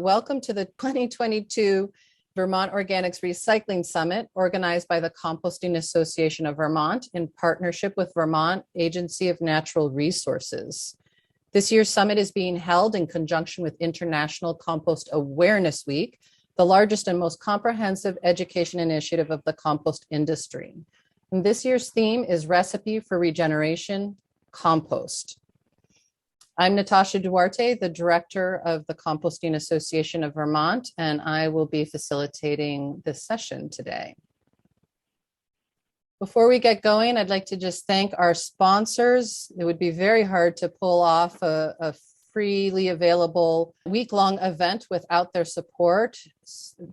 Welcome to the 2022 Vermont Organics Recycling Summit, organized by the Composting Association of Vermont in partnership with Vermont Agency of Natural Resources. This year's summit is being held in conjunction with International Compost Awareness Week, the largest and most comprehensive education initiative of the compost industry. And this year's theme is Recipe for Regeneration, Compost. I'm Natasha Duarte, the director of the Composting Association of Vermont, and I will be facilitating this session today. Before we get going, I'd like to just thank our sponsors. It would be very hard to pull off a freely available week-long event without their support.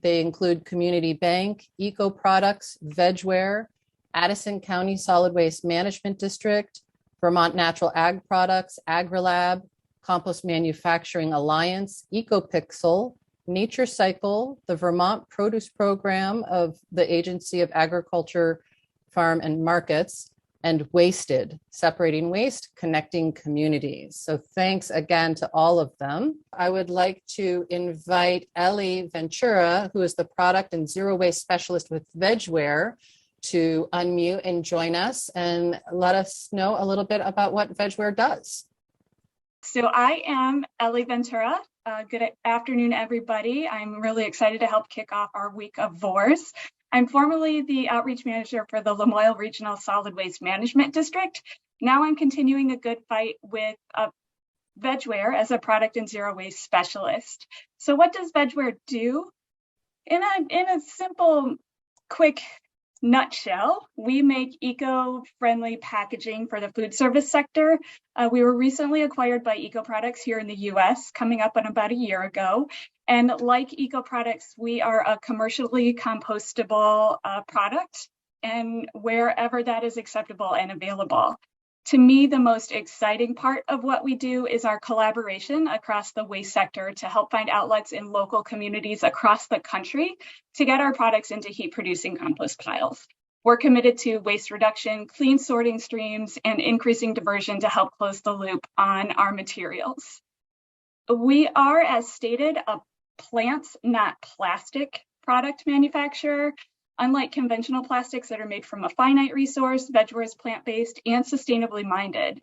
They include Community Bank, Eco Products, Vegware, Addison County Solid Waste Management District, Vermont Natural Ag Products, AgriLab, Compost Manufacturing Alliance, EcoPixel, Nature Cycle, the Vermont Produce Program of the Agency of Agriculture, Farm and Markets, and Wasted, Separating Waste, Connecting Communities. So thanks again to all of them. I would like to invite Ellie Ventura, who is the Product and Zero Waste Specialist with Vegware, to unmute and join us and let us know a little bit about what Vegware does. So I am Ellie Ventura. Good afternoon, everybody. I'm really excited to help kick off our week of VORS. I'm formerly the outreach manager for the Lamoille Regional Solid Waste Management District. Now I'm continuing a good fight with Vegware as a product and zero waste specialist. So what does Vegware do? In a simple, quick nutshell, we make eco-friendly packaging for the food service sector. We were recently acquired by Eco Products here in the US, coming up on about a year ago. And like Eco Products, we are a commercially compostable product, and wherever that is acceptable and available. To me, the most exciting part of what we do is our collaboration across the waste sector to help find outlets in local communities across the country to get our products into heat-producing compost piles. We're committed to waste reduction, clean sorting streams, and increasing diversion to help close the loop on our materials. We are, as stated, a plants, not plastic product manufacturer. Unlike conventional plastics that are made from a finite resource, Vegware is plant-based and sustainably minded.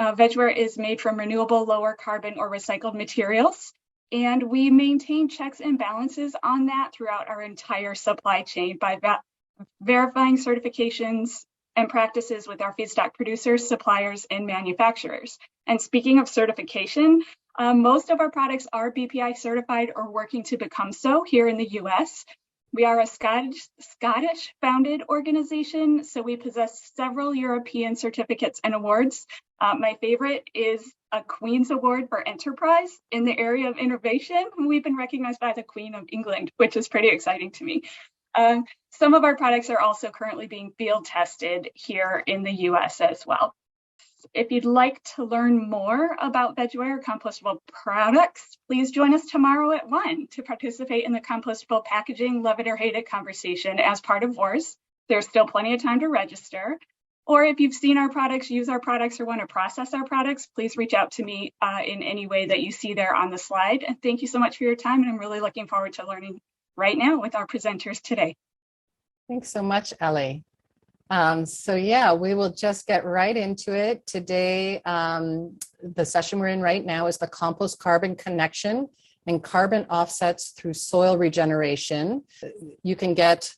Vegware is made from renewable, lower carbon or recycled materials, and we maintain checks and balances on that throughout our entire supply chain by verifying certifications and practices with our feedstock producers, suppliers, and manufacturers. And speaking of certification, most of our products are BPI certified or working to become so here in the US. We are a Scottish-founded organization, so we possess several European certificates and awards. My favorite is a Queen's Award for Enterprise in the area of innovation. We've been recognized by the Queen of England, which is pretty exciting to me. Some of our products are also currently being field tested here in the US as well. If you'd like to learn more about Vegware compostable products, please join us tomorrow at 1 to participate in the compostable packaging Love It or Hate It conversation as part of VORS. There's still plenty of time to register. Or if you've seen our products, use our products, or want to process our products, please reach out to me in any way that you see there on the slide. And thank you so much for your time, and I'm really looking forward to learning right now with our presenters today. Thanks so much, Ellie. We will just get right into it. Today, the session we're in right now is the compost carbon connection and carbon offsets through soil regeneration. You can get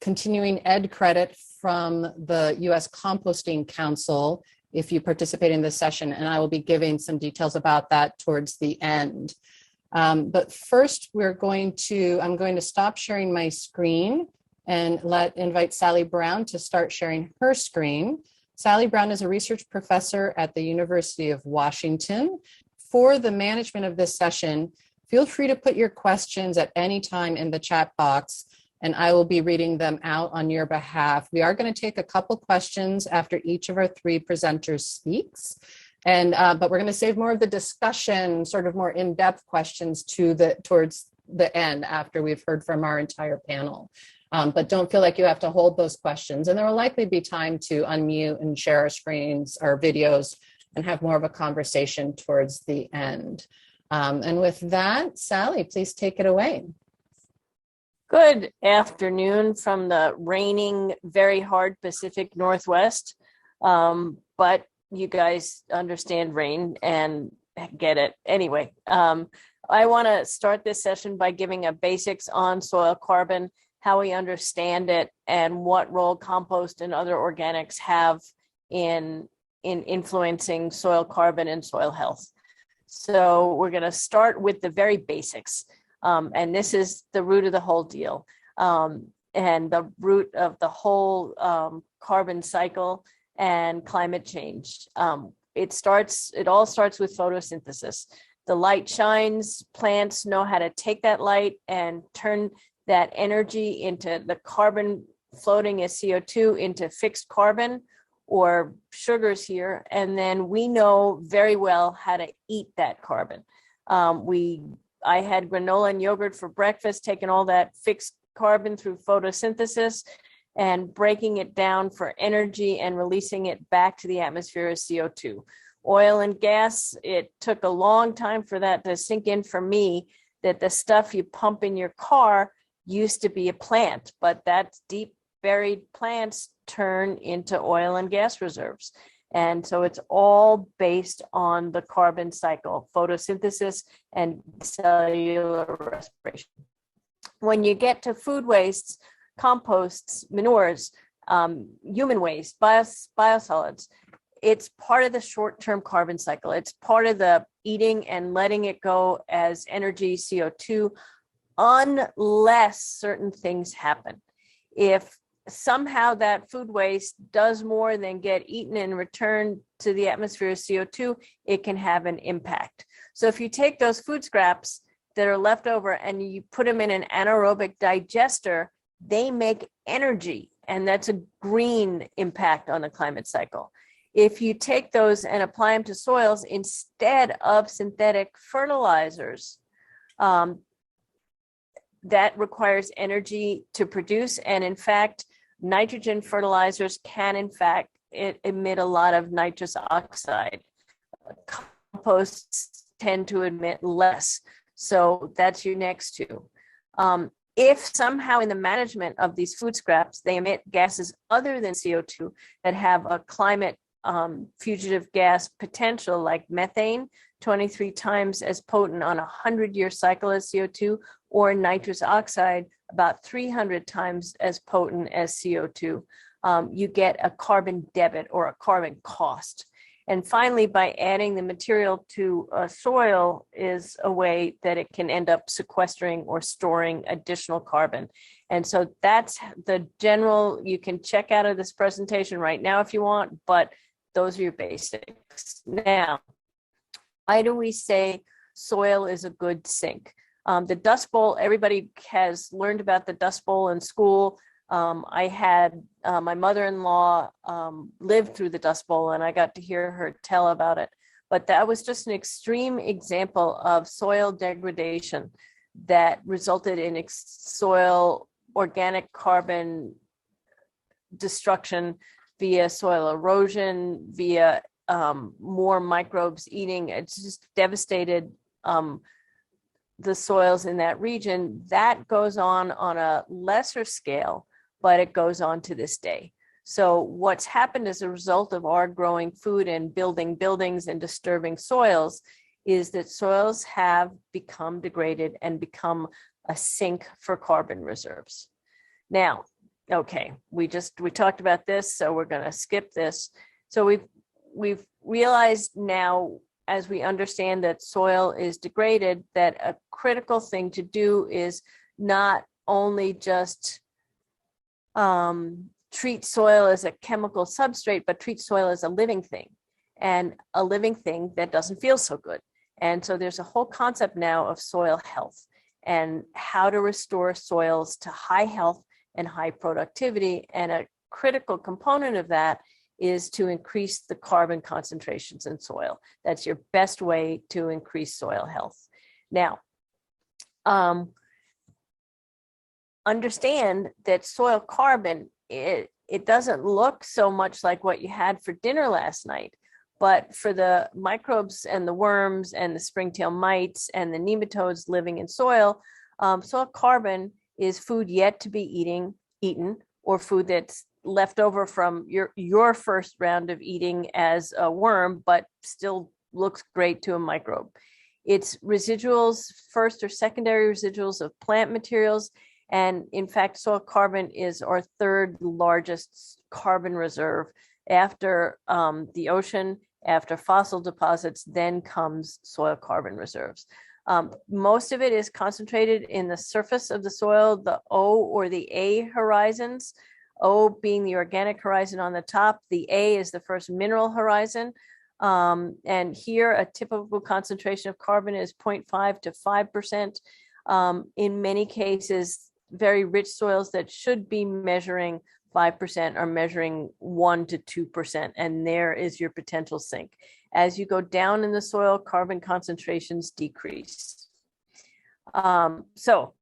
continuing ed credit from the U.S. Composting Council if you participate in this session, and I will be giving some details about that towards the end. But first, I'm going to stop sharing my screen and invite Sally Brown to start sharing her screen. Sally Brown is a research professor at the University of Washington. For the management of this session, feel free to put your questions at any time in the chat box, and I will be reading them out on your behalf. We are going to take a couple questions after each of our three presenters speaks, but we're going to save more of the discussion, sort of more in-depth questions towards the end after we've heard from our entire panel. But don't feel like you have to hold those questions. And there will likely be time to unmute and share our screens, our videos, and have more of a conversation towards the end. And with that, Sally, please take it away. Good afternoon from the raining, very hard Pacific Northwest. But you guys understand rain and get it. Anyway, I want to start this session by giving a basics on soil carbon, how we understand it, and what role compost and other organics have in influencing soil carbon and soil health. So we're going to start with the very basics. And this is the root of the whole deal, and the root of the whole carbon cycle and climate change. It all starts with photosynthesis. The light shines, plants know how to take that light and turn that energy into the carbon floating as CO2 into fixed carbon or sugars here. And then we know very well how to eat that carbon. I had granola and yogurt for breakfast, taking all that fixed carbon through photosynthesis and breaking it down for energy and releasing it back to the atmosphere as CO2. Oil and gas, it took a long time for that to sink in for me, that the stuff you pump in your car used to be a plant, but that deep buried plants turn into oil and gas reserves. And so it's all based on the carbon cycle, photosynthesis and cellular respiration. When you get to food wastes, composts, manures, human waste, biosolids, it's part of the short-term carbon cycle. It's part of the eating and letting it go as energy, CO2, unless certain things happen. If somehow that food waste does more than get eaten and returned to the atmosphere as CO2, it can have an impact. So if you take those food scraps that are left over and you put them in an anaerobic digester, they make energy, and that's a green impact on the climate cycle. If you take those and apply them to soils instead of synthetic fertilizers, that requires energy to produce. And in fact, nitrogen fertilizers can, in fact, emit a lot of nitrous oxide. Composts tend to emit less. So that's your next two. If somehow in the management of these food scraps, they emit gases other than CO2 that have a climate fugitive gas potential, like methane, 23 times as potent on a 100-year cycle as CO2, or nitrous oxide, about 300 times as potent as CO2, you get a carbon debit or a carbon cost. And finally, by adding the material to a soil is a way that it can end up sequestering or storing additional carbon. And so that's the general, you can check out of this presentation right now if you want, but those are your basics. Now, why do we say soil is a good sink? The Dust Bowl, everybody has learned about the Dust Bowl in school. I had my mother-in-law lived through the Dust Bowl, and I got to hear her tell about it. But that was just an extreme example of soil degradation that resulted in soil organic carbon destruction via soil erosion, via more microbes eating. It's just devastated the soils in that region. That goes on a lesser scale, but it goes on to this day. So what's happened as a result of our growing food and building buildings and disturbing soils is that soils have become degraded and become a sink for carbon reserves. Now, okay, we talked about this, so we're going to skip this. So we've realized now, as we understand that soil is degraded, that a critical thing to do is not only just treat soil as a chemical substrate, but treat soil as a living thing, and a living thing that doesn't feel so good. And so there's a whole concept now of soil health and how to restore soils to high health and high productivity. And a critical component of that is to increase the carbon concentrations in soil. That's your best way to increase soil health. Now, understand that soil carbon, it doesn't look so much like what you had for dinner last night, But for the microbes and the worms and the springtail mites and the nematodes living in soil, soil carbon is food yet to be eaten, or food that's left over from your first round of eating as a worm, but still looks great to a microbe. It's residuals, first or secondary residuals of plant materials. And in fact, soil carbon is our third largest carbon reserve after the ocean, after fossil deposits, then comes soil carbon reserves. Most of it is concentrated in the surface of the soil, the O or the A horizons, O being the organic horizon on the top, the A is the first mineral horizon. And here a typical concentration of carbon is 0.5 to 5%. In many cases, very rich soils that should be measuring 5% are measuring 1 to 2%, and there is your potential sink. As you go down in the soil, carbon concentrations decrease. So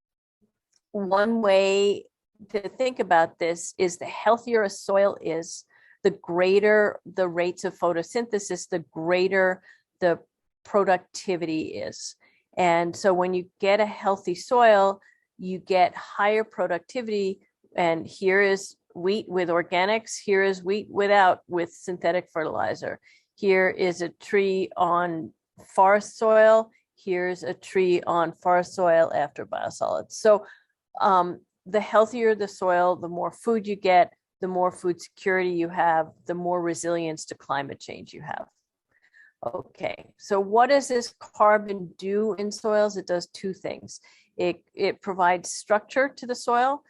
one way to think about this is the healthier a soil is, the greater the rates of photosynthesis, the greater the productivity is. And so when you get a healthy soil, you get higher productivity. And here is wheat with organics. Here is wheat with synthetic fertilizer. Here is a tree on forest soil. Here's a tree on forest soil after biosolids. So the healthier the soil, the more food you get, the more food security you have, the more resilience to climate change you have. Okay, so what does this carbon do in soils? It does two things. It provides structure to the soil.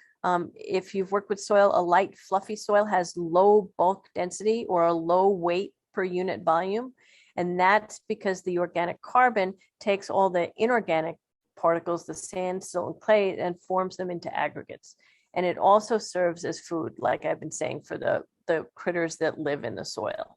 If you've worked with soil, a light, fluffy soil has low bulk density or a low weight per unit volume. And that's because the organic carbon takes all the inorganic particles, the sand, silt, and clay, and forms them into aggregates. And it also serves as food, like I've been saying, for the critters that live in the soil.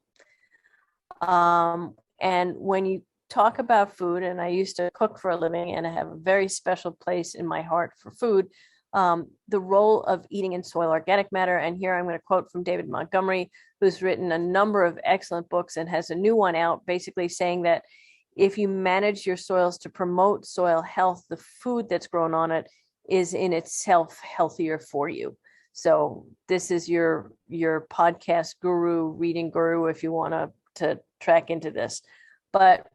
And when you talk about food, and I used to cook for a living, and I have a very special place in my heart for food, the role of eating in soil organic matter. And here I'm going to quote from David Montgomery, who's written a number of excellent books and has a new one out, basically saying that if you manage your soils to promote soil health, the food that's grown on it is in itself healthier for you. So this is your podcast guru, reading guru, if you want to track into this. But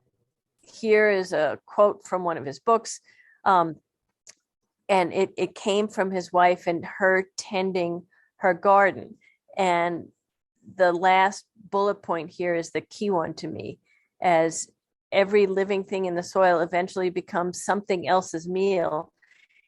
here is a quote from one of his books. And it came from his wife and her tending her garden. And the last bullet point here is the key one to me, as every living thing in the soil eventually becomes something else's meal.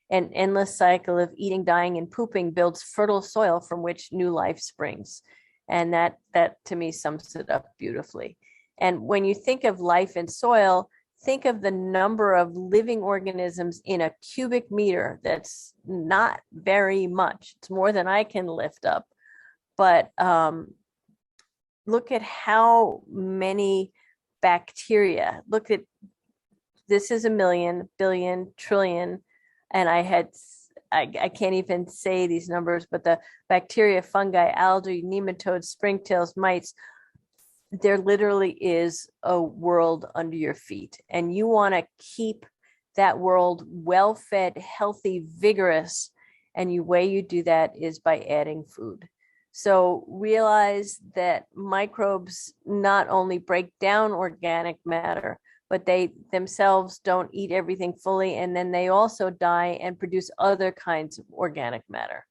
An endless cycle of eating, dying, and pooping builds fertile soil from which new life springs. And that to me sums it up beautifully. And when you think of life in soil, think of the number of living organisms in a cubic meter. That's not very much. It's more than I can lift up. But look at how many bacteria. Look at, this is a million, billion, trillion. And I can't even say these numbers, but the bacteria, fungi, algae, nematodes, springtails, mites, there literally is a world under your feet. And you want to keep that world well-fed, healthy, vigorous. And the way you do that is by adding food. So realize that microbes not only break down organic matter, but they themselves don't eat everything fully. And then they also die and produce other kinds of organic matter.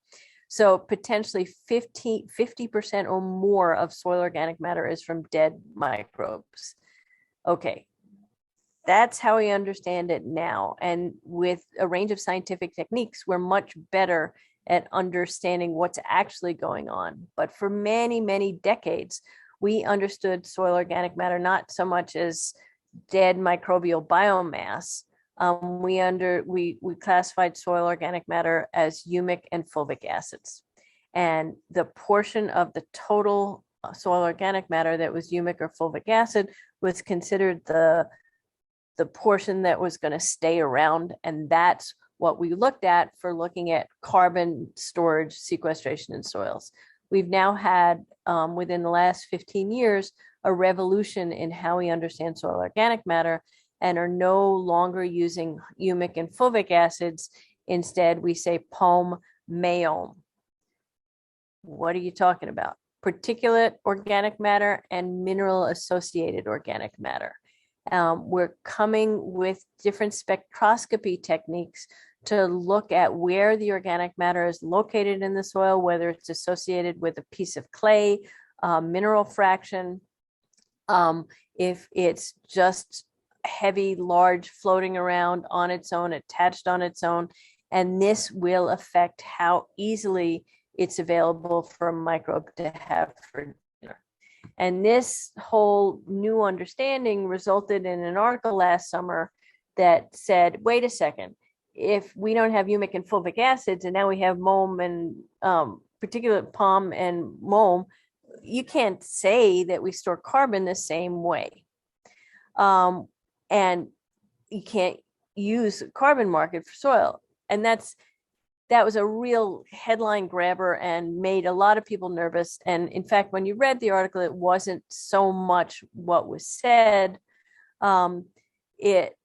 So potentially 50% or more of soil organic matter is from dead microbes. Okay, that's how we understand it now. And with a range of scientific techniques, we're much better at understanding what's actually going on. But for many, many decades, we understood soil organic matter not so much as dead microbial biomass. We classified soil organic matter as humic and fulvic acids. And the portion of the total soil organic matter that was humic or fulvic acid was considered the portion that was going to stay around. And that's what we looked at for looking at carbon storage, sequestration in soils. We've now had, within the last 15 years, a revolution in how we understand soil organic matter and are no longer using humic and fulvic acids. Instead, we say POM, mayome. What are you talking about? Particulate organic matter and mineral associated organic matter. We're coming with different spectroscopy techniques to look at where the organic matter is located in the soil, whether it's associated with a piece of clay, mineral fraction, if it's just heavy, large, floating around on its own, attached on its own, and this will affect how easily it's available for a microbe to have for dinner. And this whole new understanding resulted in an article last summer that said, wait a second, if we don't have humic and fulvic acids and now we have MOM and particulate POM and MOM, you can't say that we store carbon the same way. And you can't use carbon market for soil. And that was a real headline grabber and made a lot of people nervous. And in fact, when you read the article, it wasn't so much what was said. It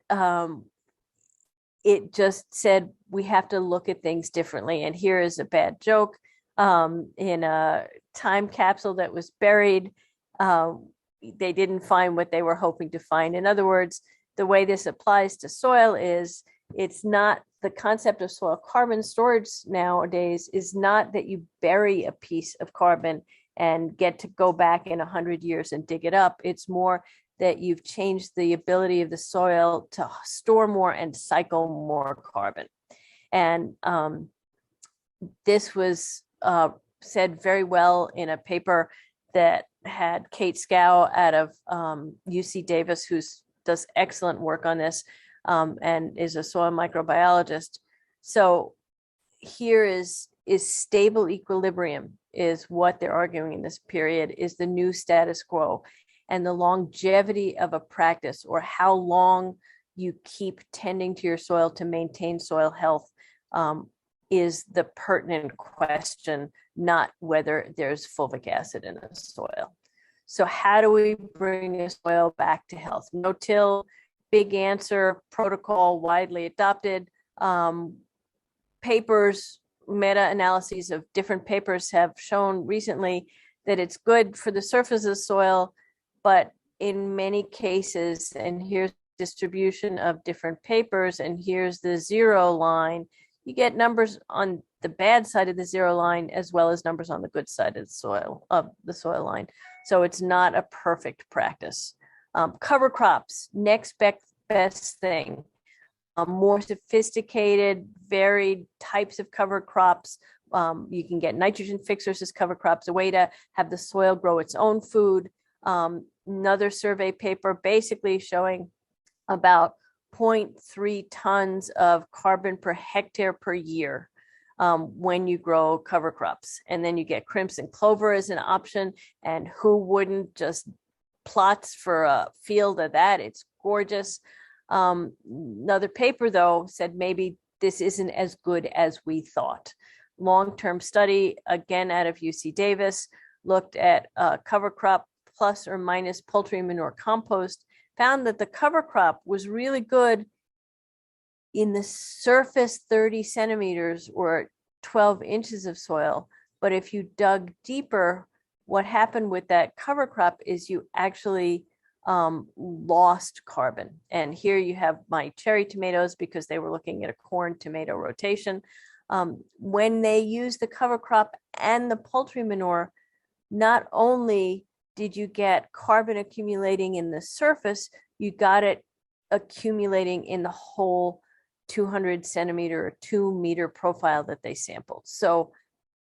just said we have to look at things differently. And here is a bad joke. In a time capsule that was buried, they didn't find what they were hoping to find. In other words, the way this applies to soil is it's not the concept of soil carbon storage nowadays is not that you bury a piece of carbon and get to go back in 100 years and dig it up. It's more that you've changed the ability of the soil to store more and cycle more carbon. And this was said very well in a paper that had Kate Scow out of UC Davis, who does excellent work on this and is a soil microbiologist. So here is stable equilibrium is what they're arguing in this period is the new status quo. And the longevity of a practice, or how long you keep tending to your soil to maintain soil health, is the pertinent question, not whether there's fulvic acid in the soil. So how do we bring a soil back to health? No-till, big answer, protocol widely adopted. Papers, meta-analyses of different papers have shown recently that it's good for the surface of soil, but in many cases, and here's distribution of different papers, and here's the zero line, you get numbers on the bad side of the zero line as well as numbers on the good side of the soil line. So it's not a perfect practice. Cover crops, next best thing. More sophisticated, varied types of cover crops. You can get nitrogen fixers as cover crops, a way to have the soil grow its own food. Another survey paper basically showing about 0.3 tons of carbon per hectare per year when you grow cover crops. And then you get crimson clover as an option. And who wouldn't just plots for a field of that? It's gorgeous. Another paper, though, said maybe this isn't as good as we thought. Long-term study, again, out of UC Davis, looked at cover crop plus or minus poultry manure compost, found that the cover crop was really good in the surface 30 centimeters or 12 inches of soil. But if you dug deeper, what happened with that cover crop is you actually lost carbon. And here you have my cherry tomatoes because they were looking at a corn tomato rotation. When they used the cover crop and the poultry manure, not only did you get carbon accumulating in the surface, you got it accumulating in the whole 200 centimeter or 2 meter profile that they sampled. So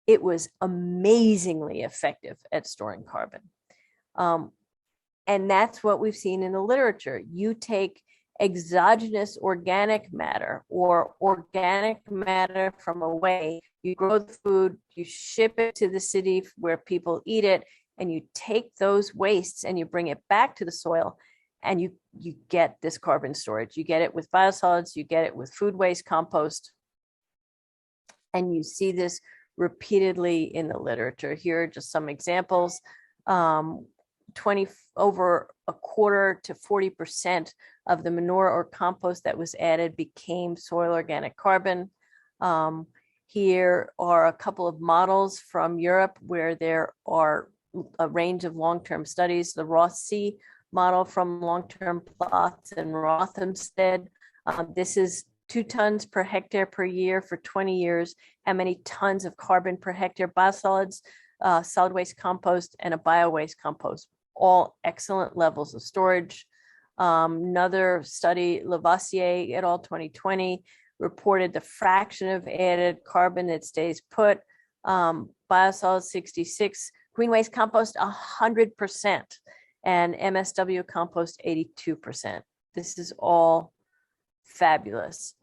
it was amazingly effective at storing carbon. And that's what we've seen in the literature. You take exogenous organic matter or organic matter from away, you grow the food, you ship it to the city where people eat it, and you take those wastes and you bring it back to the soil, and you get this carbon storage. You get it with biosolids, you get it with food waste compost, and you see this repeatedly in the literature. Here are just some examples. over a quarter to 40% of the manure or compost that was added became soil organic carbon. Here are a couple of models from Europe where there are a range of long-term studies. The Roth-C model from long-term plots in Rothamsted. This is 2 tons per hectare per year for 20 years. How many tons of carbon per hectare? Biosolids, solid waste compost, and a bio-waste compost. All excellent levels of storage. Another study, Lavoisier et al. 2020, reported the fraction of added carbon that stays put. Biosolids 66, green waste compost 100%, and MSW compost 82%. This is all fabulous.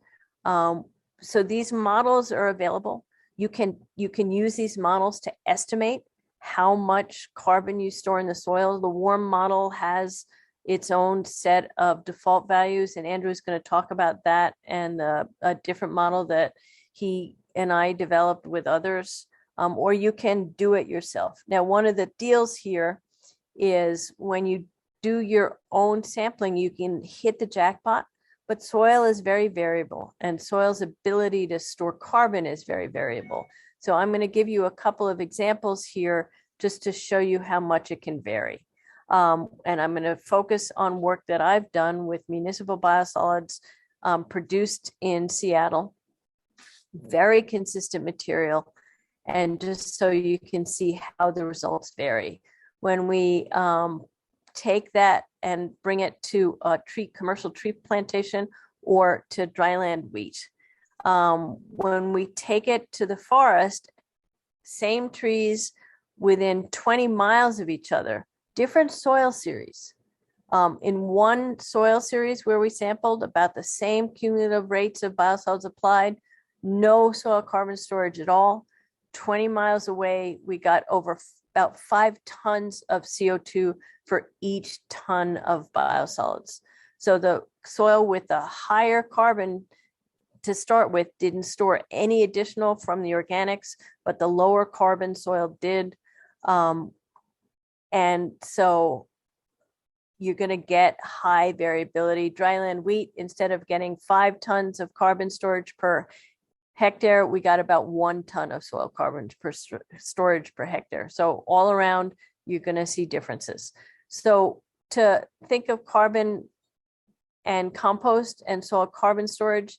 So these models are available. You can use these models to estimate how much carbon you store in the soil. The WARM model has its own set of default values, and Andrew's going to talk about that and a different model that he and I developed with others, or you can do it yourself. Now, one of the deals here is when you do your own sampling, you can hit the jackpot, but soil is very variable, and soil's ability to store carbon is very variable. So I'm going to give you a couple of examples here just to show you how much it can vary. And I'm going to focus on work that I've done with municipal biosolids produced in Seattle. Very consistent material, and just so you can see how the results vary. When we take that and bring it to a commercial tree plantation or to dryland wheat, when we take it to the forest, same trees within 20 miles of each other, different soil series. In one soil series where we sampled about the same cumulative rates of biosolids applied, no soil carbon storage at all. 20 miles away, we got over about 5 tons of CO2 for each ton of biosolids. So the soil with the higher carbon to start with didn't store any additional from the organics, but the lower carbon soil did. And so you're going to get high variability. Dryland wheat, instead of getting 5 tons of carbon storage per hectare, we got about 1 ton of soil carbon per storage per hectare. So all around, you're going to see differences. So to think of carbon and compost and soil carbon storage,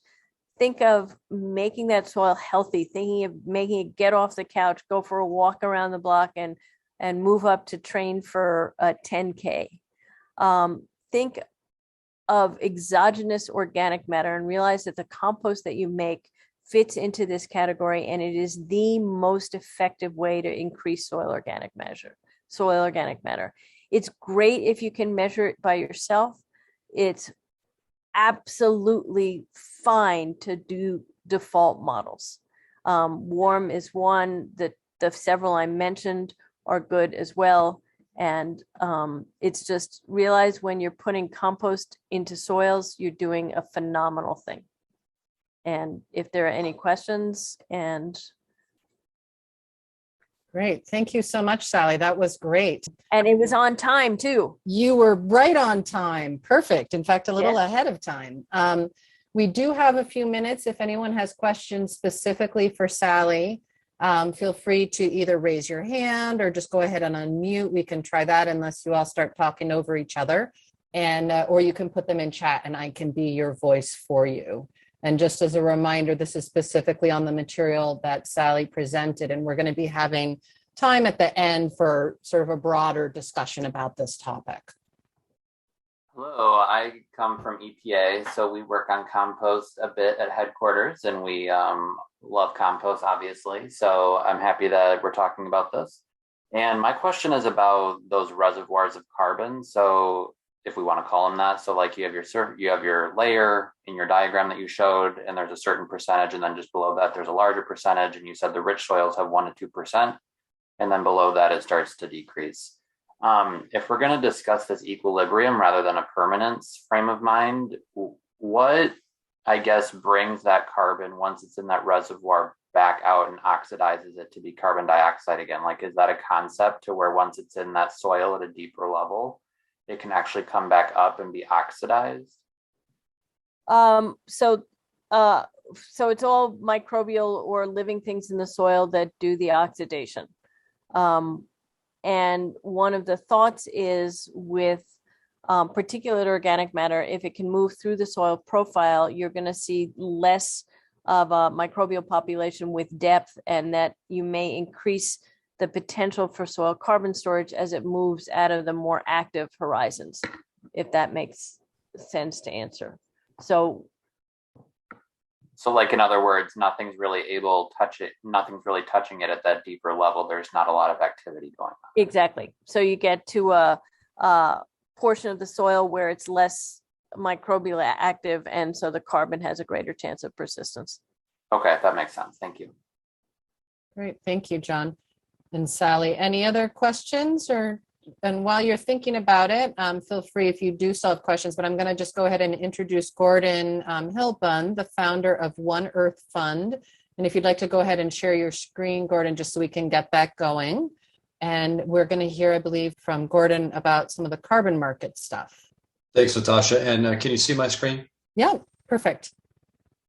think of making that soil healthy, thinking of making it get off the couch, go for a walk around the block, and move up to train for a 10K. Think of exogenous organic matter and realize that the compost that you make fits into this category, and it is the most effective way to increase soil organic matter. It's great if you can measure it by yourself. It's absolutely fine to do default models. WARM is one. The several I mentioned are good as well. And it's just realize when you're putting compost into soils, you're doing a phenomenal thing. And if there are any questions, Great. Thank you so much, Sally. That was great. And it was on time too. You were right on time. Perfect. In fact, a little ahead of time. We do have a few minutes. If anyone has questions specifically for Sally, feel free to either raise your hand or just go ahead and unmute. We can try that unless you all start talking over each other. And or you can put them in chat and I can be your voice for you. And just as a reminder, this is specifically on the material that Sally presented, and we're going to be having time at the end for sort of a broader discussion about this topic. Hello, I come from EPA, so we work on compost a bit at headquarters, and we love compost, obviously. So I'm happy that we're talking about this. And my question is about those reservoirs of carbon. So if we want to call them that, so like you have your layer in your diagram that you showed, and there's a certain percentage, and then just below that there's a larger percentage, and you said the rich soils have 1 to 2%, and then below that it starts to decrease. If we're going to discuss this equilibrium rather than a permanence frame of mind, what I guess brings that carbon once it's in that reservoir back back out and oxidizes it to be carbon dioxide again? Like, is that a concept to where once it's in that soil at a deeper level, it can actually come back up and be oxidized? So it's all microbial or living things in the soil that do the oxidation. And one of the thoughts is with particulate organic matter, if it can move through the soil profile, you're going to see less of a microbial population with depth, and that you may increase the potential for soil carbon storage as it moves out of the more active horizons, if that makes sense to answer. So like, in other words, nothing's really nothing's really touching it at that deeper level. There's not a lot of activity going on. Exactly. So you get to a portion of the soil where it's less microbially active, and so the carbon has a greater chance of persistence. Okay, that makes sense. Thank you. Great. Thank you, John. And Sally, any other questions? And while you're thinking about it, feel free if you do still have questions, but I'm going to just go ahead and introduce Gordon Hilbun, the founder of One Earth Fund. And if you'd like to go ahead and share your screen, Gordon, just so we can get that going. And we're going to hear, I believe, from Gordon about some of the carbon market stuff. Thanks, Natasha. And can you see my screen? Yeah, perfect.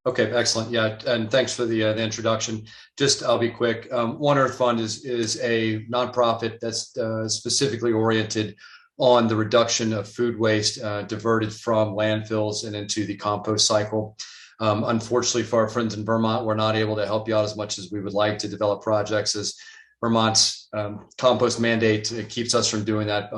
Okay, excellent. Yeah, and thanks for the introduction. I'll be quick. One Earth Fund is a nonprofit that's specifically oriented on the reduction of food waste diverted from landfills and into the compost cycle. Unfortunately, for our friends in Vermont, we're not able to help you out as much as we would like to develop projects, as Vermont's compost mandate keeps us from doing that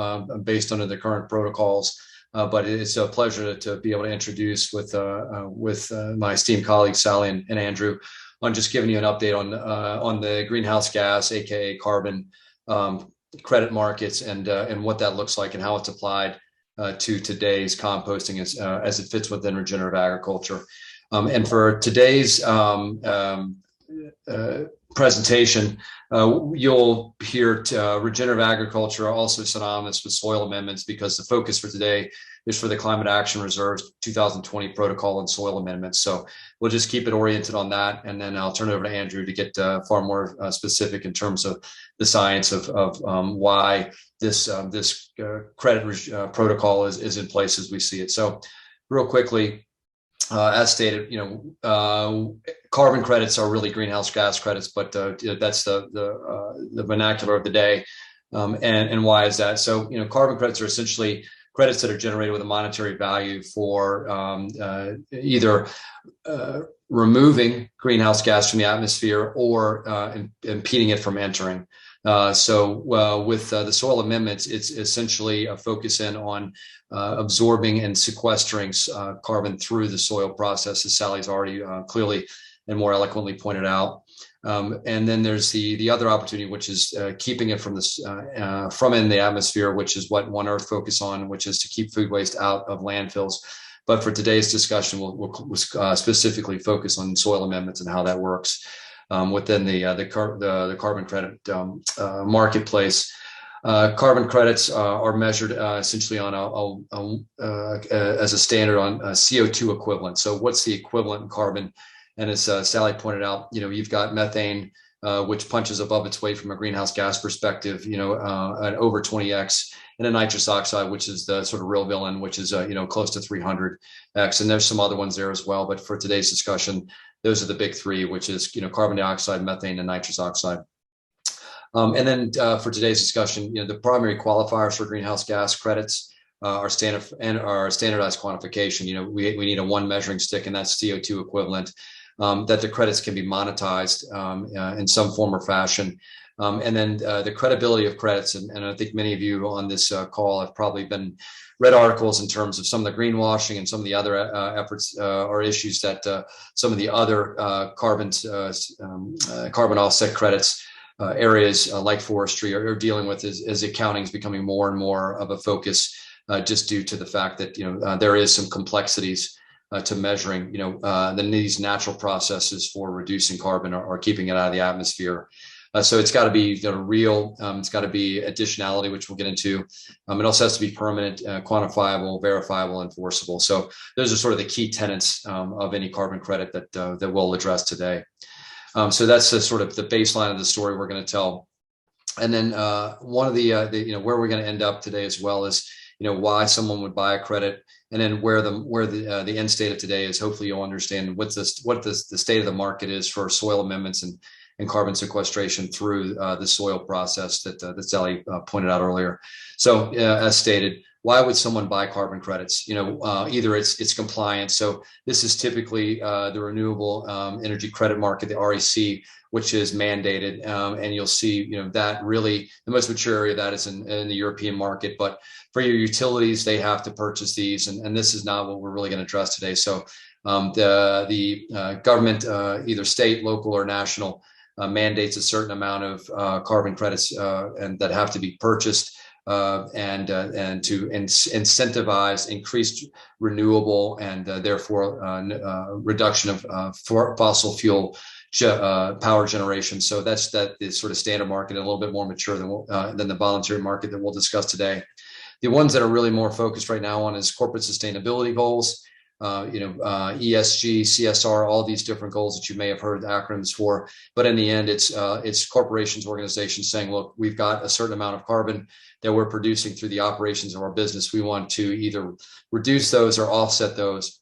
based on the current protocols. But it's a pleasure to be able to introduce with my esteemed colleagues, Sally and Andrew, on just giving you an update on the greenhouse gas, aka carbon credit markets, and what that looks like and how it's applied to today's composting as it fits within regenerative agriculture. And for today's presentation, you'll hear regenerative agriculture also synonymous with soil amendments, because the focus for today is for the Climate Action Reserve's 2020 protocol and soil amendments. So we'll just keep it oriented on that, and then I'll turn it over to Andrew to get far more specific in terms of the science of why this credit protocol is in place as we see it. So real quickly, as stated, carbon credits are really greenhouse gas credits, but that's the vernacular of the day. And why is that? So, carbon credits are essentially credits that are generated with a monetary value for either removing greenhouse gas from the atmosphere or impeding it from entering. With the soil amendments, it's essentially a focus in on absorbing and sequestering carbon through the soil process, as Sally's already clearly and more eloquently pointed out. And then there's the other opportunity, which is keeping it from in the atmosphere, which is what One Earth focus on, which is to keep food waste out of landfills. But for today's discussion, we'll specifically focus on soil amendments and how that works within the carbon credit marketplace. Carbon credits are measured essentially on as a standard on CO2 equivalent. So what's the equivalent in carbon? And as Sally pointed out, you've got methane, which punches above its weight from a greenhouse gas perspective, at over 20x, and a nitrous oxide, which is the sort of real villain, which is close to 300x. And there's some other ones there as well. But for today's discussion, those are the big three, which is carbon dioxide, methane, and nitrous oxide. And then for today's discussion, the primary qualifiers for greenhouse gas credits are standardized quantification. We need a one measuring stick, and that's CO2 equivalent. That the credits can be monetized in some form or fashion. And then the credibility of credits, and I think many of you on this call have probably read articles in terms of some of the greenwashing and some of the other efforts or issues that some of the other carbon offset credits areas like forestry are dealing with as accounting is becoming more and more of a focus, just due to the fact that there is some complexities to measuring these natural processes for reducing carbon or keeping it out of the atmosphere. So it's got to be real. It's got to be additionality, which we'll get into. It also has to be permanent, quantifiable, verifiable, enforceable. So those are sort of the key tenets of any carbon credit that we'll address today. So that's the sort of the baseline of the story we're going to tell. And then one of the where we're going to end up today as well is why someone would buy a credit, and then where the end state of today is. Hopefully you'll understand what the state of the market is for soil amendments and carbon sequestration through the soil process that Sally pointed out earlier. So as stated, why would someone buy carbon credits? Either it's compliance. So this is typically the renewable energy credit market, the REC, which is mandated, and you'll see that really the most mature area of that is in the European market. But for your utilities, they have to purchase these, and this is not what we're really going to address today. So the government, either state, local, or national, mandates a certain amount of carbon credits and that have to be purchased. And to incentivize increased renewable and therefore reduction of fossil fuel power generation. So that is sort of standard market, and a little bit more mature than the voluntary market that we'll discuss today. The ones that are really more focused right now on is corporate sustainability goals, ESG, CSR, all these different goals that you may have heard the acronyms for. But in the end, it's corporations, organizations saying, look, we've got a certain amount of carbon that we're producing through the operations of our business. We want to either reduce those or offset those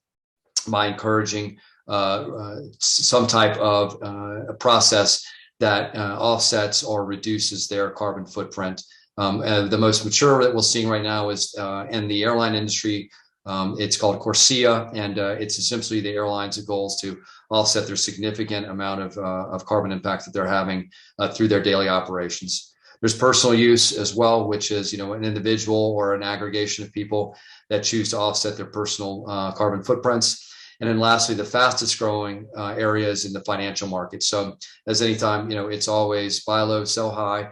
by encouraging some type of a process that offsets or reduces their carbon footprint. The most mature that we're seeing right now is in the airline industry. It's called CORSIA, and it's essentially the airlines' goals to offset their significant amount of carbon impact that they're having through their daily operations. There's personal use as well, which is an individual or an aggregation of people that choose to offset their personal carbon footprints. And then lastly, the fastest growing area is in the financial market. So as anytime, it's always buy low, sell high.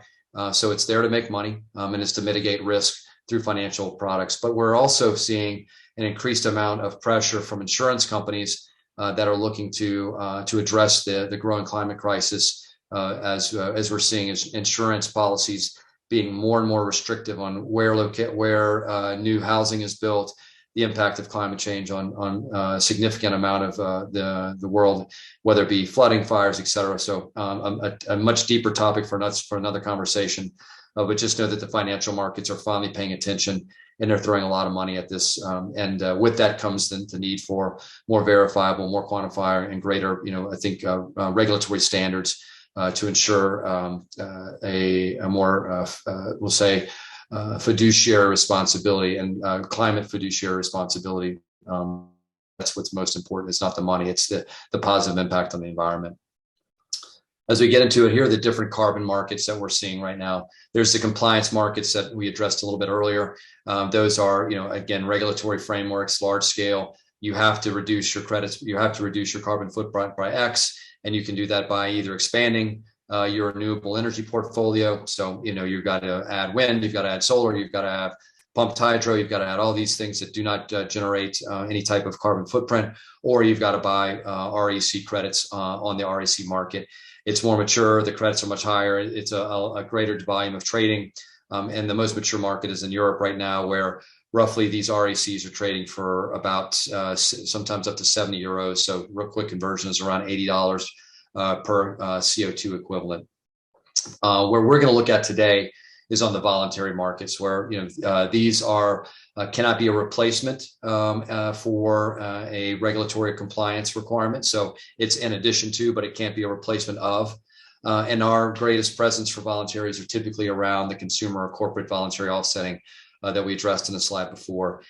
So it's there to make money, and it's to mitigate risk through financial products. But we're also seeing an increased amount of pressure from insurance companies that are looking to address the growing climate crisis, as we're seeing insurance policies being more and more restrictive on where new housing is built, the impact of climate change on a significant amount of the world, whether it be flooding, fires, et cetera. So a much deeper topic for another conversation. But just know that the financial markets are finally paying attention, and they're throwing a lot of money at this. And with that comes the need for more verifiable, more quantifier, and greater, regulatory standards to ensure a more, we'll say, fiduciary responsibility and climate fiduciary responsibility. That's what's most important. It's not the money; it's the positive impact on the environment. As we get into it, here are the different carbon markets that we're seeing right now. There's the compliance markets that we addressed a little bit earlier. Those are, again, regulatory frameworks, large scale. You have to reduce your credits. You have to reduce your carbon footprint by X, and you can do that by either expanding your renewable energy portfolio. So, you've got to add wind, you've got to add solar, you've got to have pumped hydro, you've got to add all these things that do not generate any type of carbon footprint, or you've got to buy REC credits on the REC market. It's more mature. The credits are much higher. It's a greater volume of trading. And the most mature market is in Europe right now, where roughly these RECs are trading for about sometimes up to 70 euros. So real quick conversion is around $80 per CO2 equivalent. Where we're going to look at today is on the voluntary markets, where these are cannot be a replacement for a regulatory compliance requirement. So it's in addition to, but it can't be a replacement of. And our greatest presence for voluntaries are typically around the consumer or corporate voluntary offsetting that we addressed in the slide before.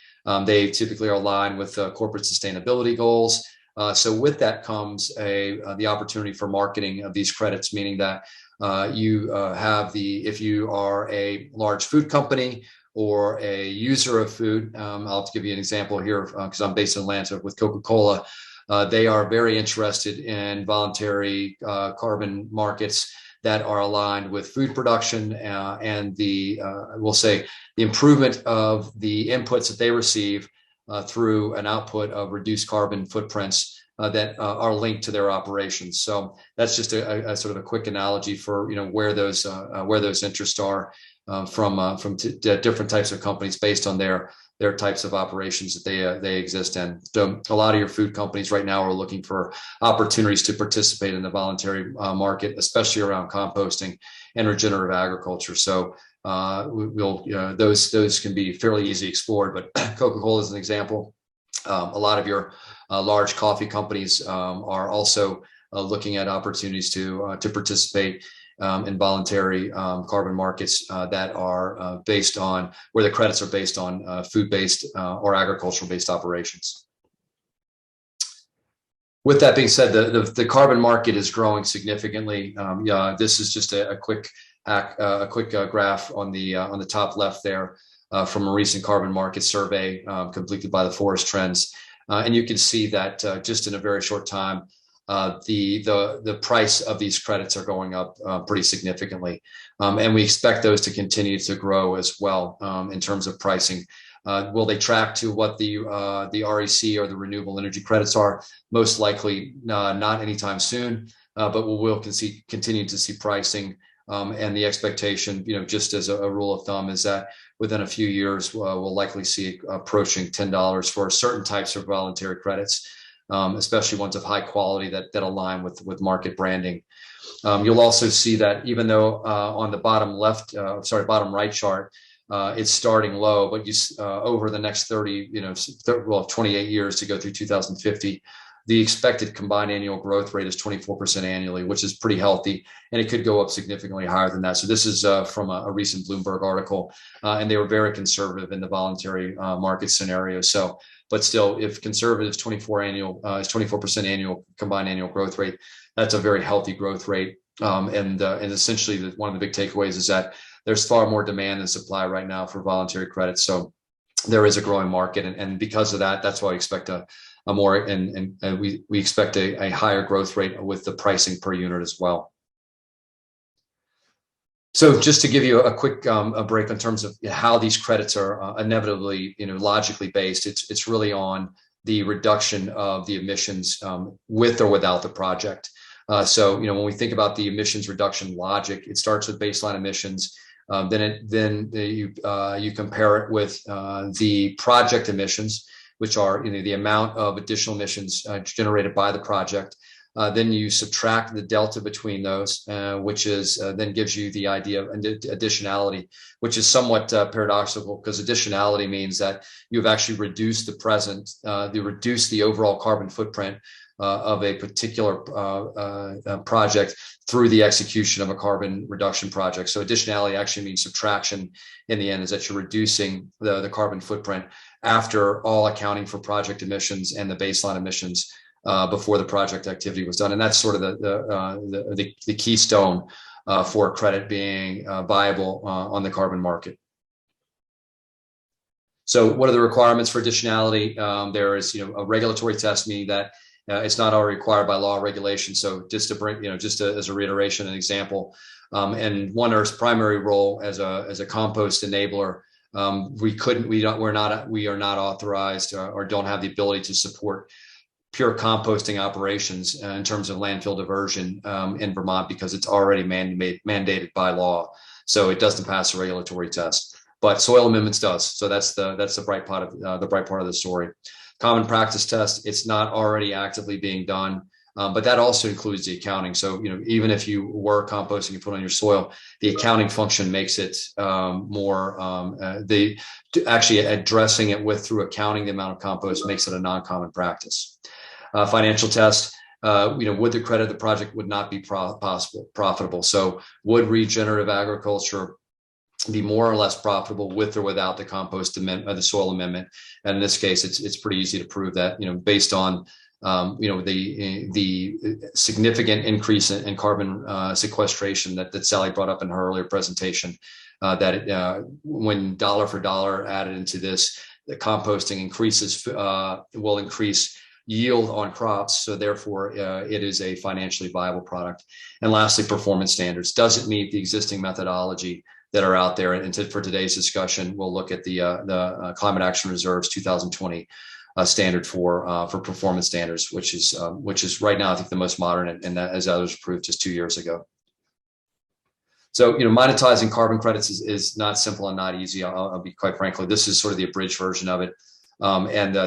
They typically are aligned with corporate sustainability goals. So with that comes the opportunity for marketing of these credits, meaning that you have if you are a large food company or a user of food. I'll give you an example here because I'm based in Atlanta with Coca-Cola. They are very interested in voluntary carbon markets that are aligned with food production and we'll say the improvement of the inputs that they receive through an output of reduced carbon footprints that are linked to their operations. So that's just a sort of a quick analogy for where those interests are from different types of companies based on their their types of operations that they exist in. So a lot of your food companies right now are looking for opportunities to participate in the voluntary market, especially around composting and regenerative agriculture. So those can be fairly easy explored, but Coca-Cola is an example. A lot of your large coffee companies are also looking at opportunities to participate in voluntary carbon markets that are based on, where the credits are based on food-based or agricultural-based operations. With that being said, the carbon market is growing significantly. This is just a quick graph on the top left there from a recent carbon market survey completed by the Forest Trends, and you can see that just in a very short time, the price of these credits are going up pretty significantly, and we expect those to continue to grow as well in terms of pricing. Will they track to what the REC or the renewable energy credits are? Most likely not anytime soon, but we'll continue to see pricing, and the expectation, just as a rule of thumb, is that within a few years we'll likely see approaching $10 for certain types of voluntary credits. Especially ones of high quality that align with market branding. You'll also see that even though on the bottom right chart, it's starting low, but over the next 28 years to go through 2050, the expected combined annual growth rate is 24% annually, which is pretty healthy, and it could go up significantly higher than that. So this is from a recent Bloomberg article, and they were very conservative in the voluntary market scenario. But still, if conservative is 24% annual combined annual growth rate, that's a very healthy growth rate. And essentially, one of the big takeaways is that there's far more demand than supply right now for voluntary credits. So there is a growing market, and because of that, that's why we expect we expect a higher growth rate with the pricing per unit as well. So just to give you a quick break in terms of how these credits are inevitably, logically based, it's really on the reduction of the emissions with or without the project. So when we think about the emissions reduction logic, it starts with baseline emissions. Then you compare it with the project emissions, which are the amount of additional emissions generated by the project. Then you subtract the delta between those, which is then gives you the idea of additionality, which is somewhat paradoxical, because additionality means that you've actually reduced the overall carbon footprint of a particular project through the execution of a carbon reduction project. So additionality actually means subtraction in the end, is that you're reducing the carbon footprint after all accounting for project emissions and the baseline emissions before the project activity was done. And that's sort of the keystone for credit being viable on the carbon market. So what are the requirements for additionality? There is a regulatory test, meaning that it's not already required by law or regulation. So just to bring, as a reiteration, an example, and one Earth's primary role as a compost enabler, we are not authorized or don't have the ability to support pure composting operations in terms of landfill diversion in Vermont, because it's already mandated by law. So it doesn't pass a regulatory test, but soil amendments does. So that's the bright part of the story. Common practice test, it's not already actively being done, but that also includes the accounting. So even if you were composting and put on your soil, the accounting function makes it actually addressing it through accounting the amount of compost makes it a non-common practice. Financial test, would the credit of the project would not be profitable. So would regenerative agriculture be more or less profitable with or without the compost amendment, the soil amendment? And in this case, it's pretty easy to prove that, based on the significant increase in carbon sequestration that Sally brought up in her earlier presentation, that when dollar for dollar added into this, the composting will increase yield on crops, so therefore it is a financially viable product. And lastly, performance standards. Does it meet the existing methodology that are out there? And for today's discussion, we'll look at the Climate Action Reserve's 2020 standard for performance standards, which is right now I think the most modern, and that, as others approved just 2 years ago. So, monetizing carbon credits is not simple and not easy. I'll be quite frankly, this is sort of the abridged version of it.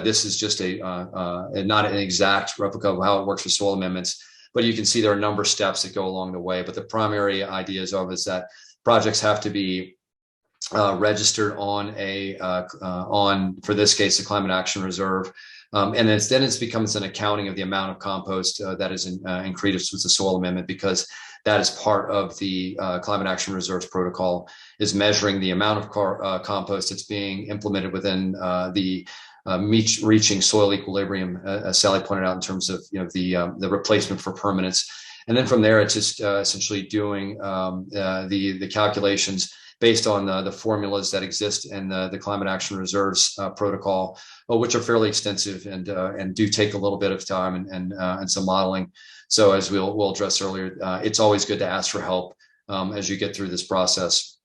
This is just not an exact replica of how it works with soil amendments, but you can see there are a number of steps that go along the way. But the primary ideas of is that projects have to be registered on for this case, the Climate Action Reserve. And then it becomes an accounting of the amount of compost that is increased with the soil amendment, because that is part of the Climate Action Reserve's protocol, is measuring the amount of compost that's being implemented within reaching soil equilibrium, as Sally pointed out, in terms of the replacement for permanence. And then from there, it's just essentially doing the calculations based on the formulas that exist in the Climate Action Reserve's protocol, which are fairly extensive and do take a little bit of time and some modeling. So as we'll address earlier, it's always good to ask for help as you get through this process.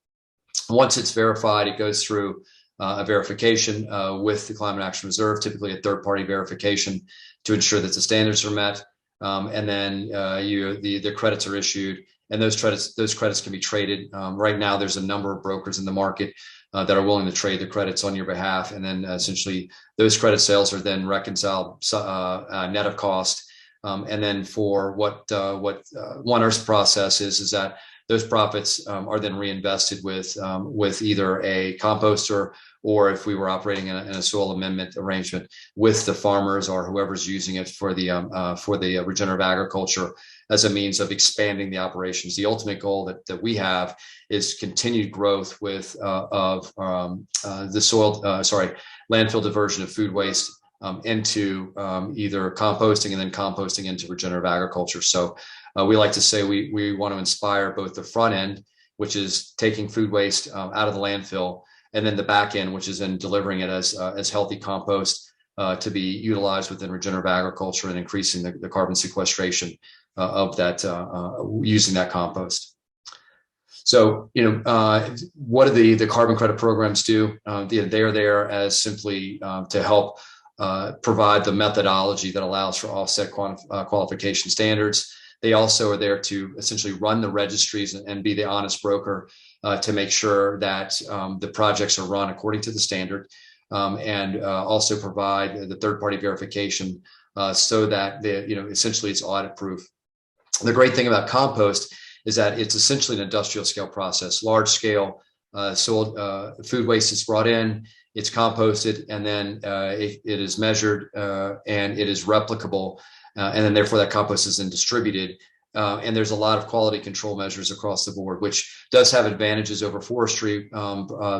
Once it's verified, it goes through a verification with the Climate Action Reserve, typically a third-party verification to ensure that the standards are met. And then the credits are issued, and those credits can be traded. Right now, there's a number of brokers in the market that are willing to trade the credits on your behalf, and then essentially those credit sales are then reconciled net of cost. And then for what One Earth's process is that those profits are then reinvested with either a composter, or if we were operating in a soil amendment arrangement with the farmers or whoever's using it for the regenerative agriculture, as a means of expanding the operations. The ultimate goal that we have is continued growth of landfill diversion of food waste into either composting and then composting into regenerative agriculture. So we like to say we want to inspire both the front end, which is taking food waste out of the landfill, and then the back end, which is in delivering it as healthy compost to be utilized within regenerative agriculture and increasing the carbon sequestration of that using that compost. So, what do the carbon credit programs do? They're there as simply to help provide the methodology that allows for offset qualification standards. They also are there to essentially run the registries and be the honest broker to make sure that the projects are run according to the standard, and also provide the third-party verification so that essentially it's audit proof. The great thing about compost is that it's essentially an industrial scale process, large scale soil food waste is brought in, it's composted, and then it is measured and it is replicable. And then therefore that compost is then distributed. And there's a lot of quality control measures across the board, which does have advantages over forestry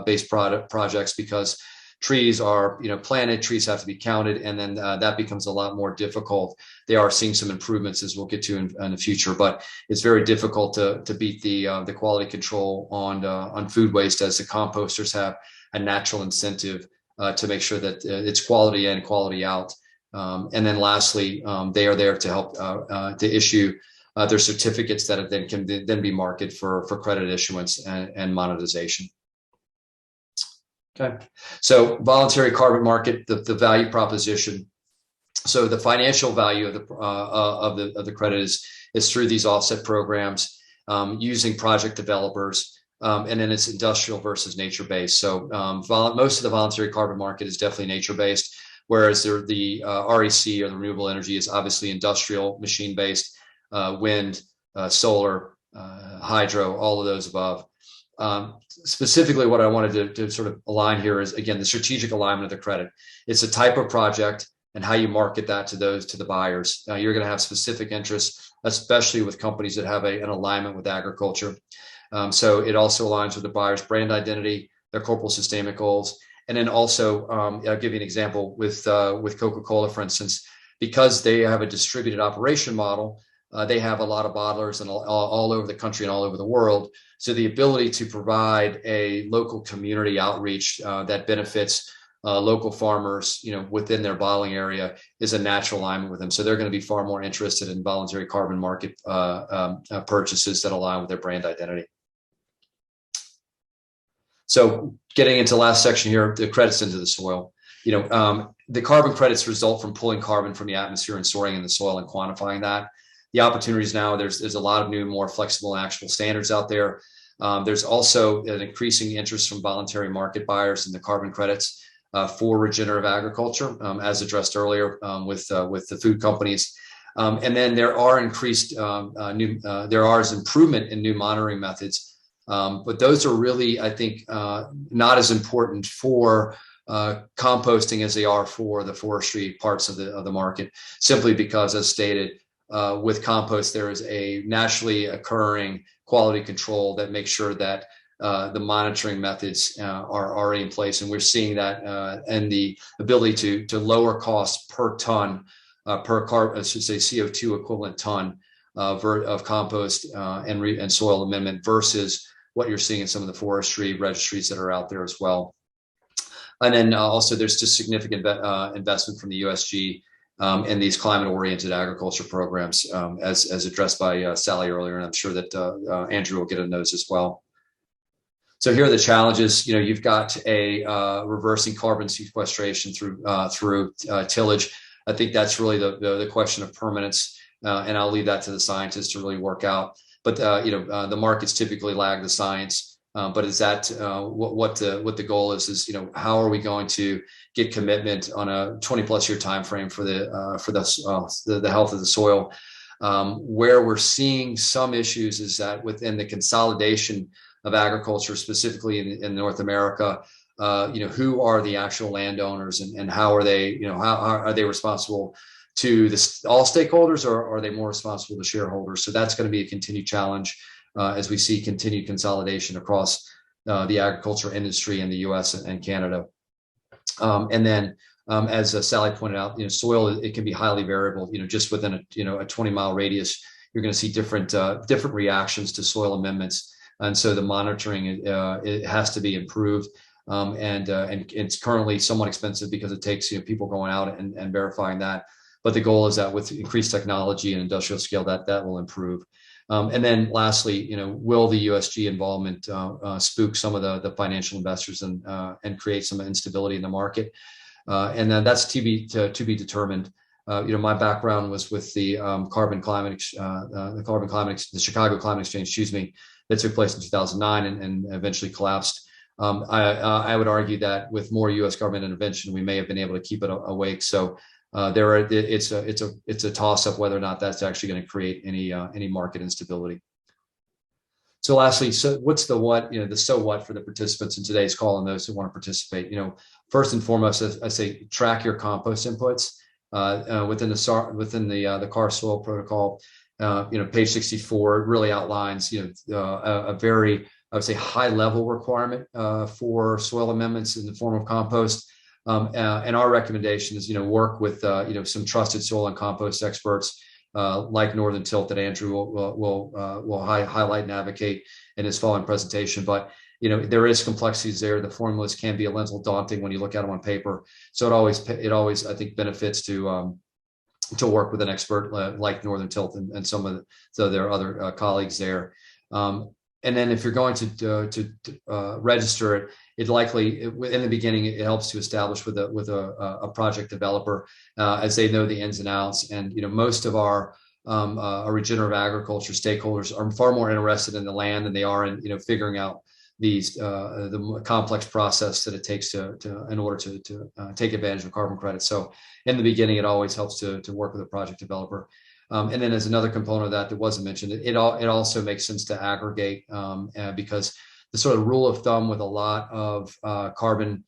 based projects, because trees are planted, trees have to be counted, and then that becomes a lot more difficult. They are seeing some improvements, as we'll get to in the future, but it's very difficult to beat the quality control on food waste, as the composters have a natural incentive to make sure that it's quality in, quality out. And then lastly, they are there to help to issue their certificates that then can then be marketed for credit issuance and monetization. Okay, so voluntary carbon market, the value proposition. So the financial value of the credit is through these offset programs, using project developers, and then it's industrial versus nature-based. So most of the voluntary carbon market is definitely nature-based, whereas the REC, or the renewable energy, is obviously industrial, machine-based, wind, solar, hydro, all of those above. Specifically, what I wanted to sort of align here is, again, the strategic alignment of the credit. It's a type of project and how you market that to the buyers. You're going to have specific interests, especially with companies that have an alignment with agriculture. So it also aligns with the buyer's brand identity, their corporate sustainment goals. And then also, I'll give you an example with Coca-Cola, for instance, because they have a distributed operation model. They have a lot of bottlers and all over the country and all over the world. So the ability to provide a local community outreach that benefits local farmers, within their bottling area, is a natural alignment with them. So they're going to be far more interested in voluntary carbon market purchases that align with their brand identity. So getting into the last section here, the credits into the soil. The carbon credits result from pulling carbon from the atmosphere and storing in the soil and quantifying that. The opportunities now, there's a lot of new, more flexible and actionable standards out there. There's also an increasing interest from voluntary market buyers in the carbon credits for regenerative agriculture, as addressed earlier with the food companies. And then there are improvement in new monitoring methods, but those are really, I think, not as important for composting as they are for the forestry parts of the market, simply because, as stated, with compost, there is a naturally occurring quality control that makes sure that the monitoring methods are already in place. And we're seeing that and the ability to lower costs per ton, CO2 equivalent ton of compost and soil amendment versus what you're seeing in some of the forestry registries that are out there as well. And then also there's just significant investment from the USG in these climate-oriented agriculture programs, as addressed by Sally earlier, and I'm sure that Andrew will get into those as well. So here are the challenges. You've got a reversing carbon sequestration through tillage. I think that's really the question of permanence, and I'll leave that to the scientists to really work out. But the markets typically lag the science. But is that what the goal is? How are we going to get commitment on a 20+ year time frame for the health of the soil? Where we're seeing some issues is that within the consolidation of agriculture, specifically in North America, who are the actual landowners, and how are they? How are they responsible to all stakeholders, or are they more responsible to shareholders? So that's going to be a continued challenge as we see continued consolidation across the agriculture industry in the U.S. and Canada. And then, as Sally pointed out, soil, it can be highly variable. Just within a 20-mile radius, you're going to see different reactions to soil amendments, and so the monitoring it has to be improved. And it's currently somewhat expensive because it takes people going out and verifying that. But the goal is that with increased technology and industrial scale, that will improve. And then lastly, will the USG involvement spook some of the financial investors and create some instability in the market? And then that's to be determined. My background was with the Chicago Climate Exchange, that took place in 2009 and eventually collapsed. I would argue that with more U.S. government intervention, we may have been able to keep it awake. So it's a toss-up whether or not that's actually going to create any market instability. So lastly, what's the what? The so what for the participants in today's call and those who want to participate. First and foremost, I say track your compost inputs within the CAR soil protocol. Page 64 really outlines a very, I would say, high level requirement for soil amendments in the form of compost. And our recommendation is, work with, some trusted soil and compost experts like Northern Tilth that Andrew will highlight and advocate in his following presentation. But, there is complexities there. The formulas can be a little daunting when you look at them on paper. So it always, I think, benefits to work with an expert like Northern Tilth and some of their other colleagues there. And then if you're going to register it, it likely in the beginning it helps to establish with a project developer as they know the ins and outs. And most of our regenerative agriculture stakeholders are far more interested in the land than they are in figuring out the complex process that it takes in order to take advantage of carbon credits. So in the beginning, it always helps to work with a project developer. And then as another component of that wasn't mentioned, it also makes sense to aggregate because the sort of rule of thumb with a lot of carbon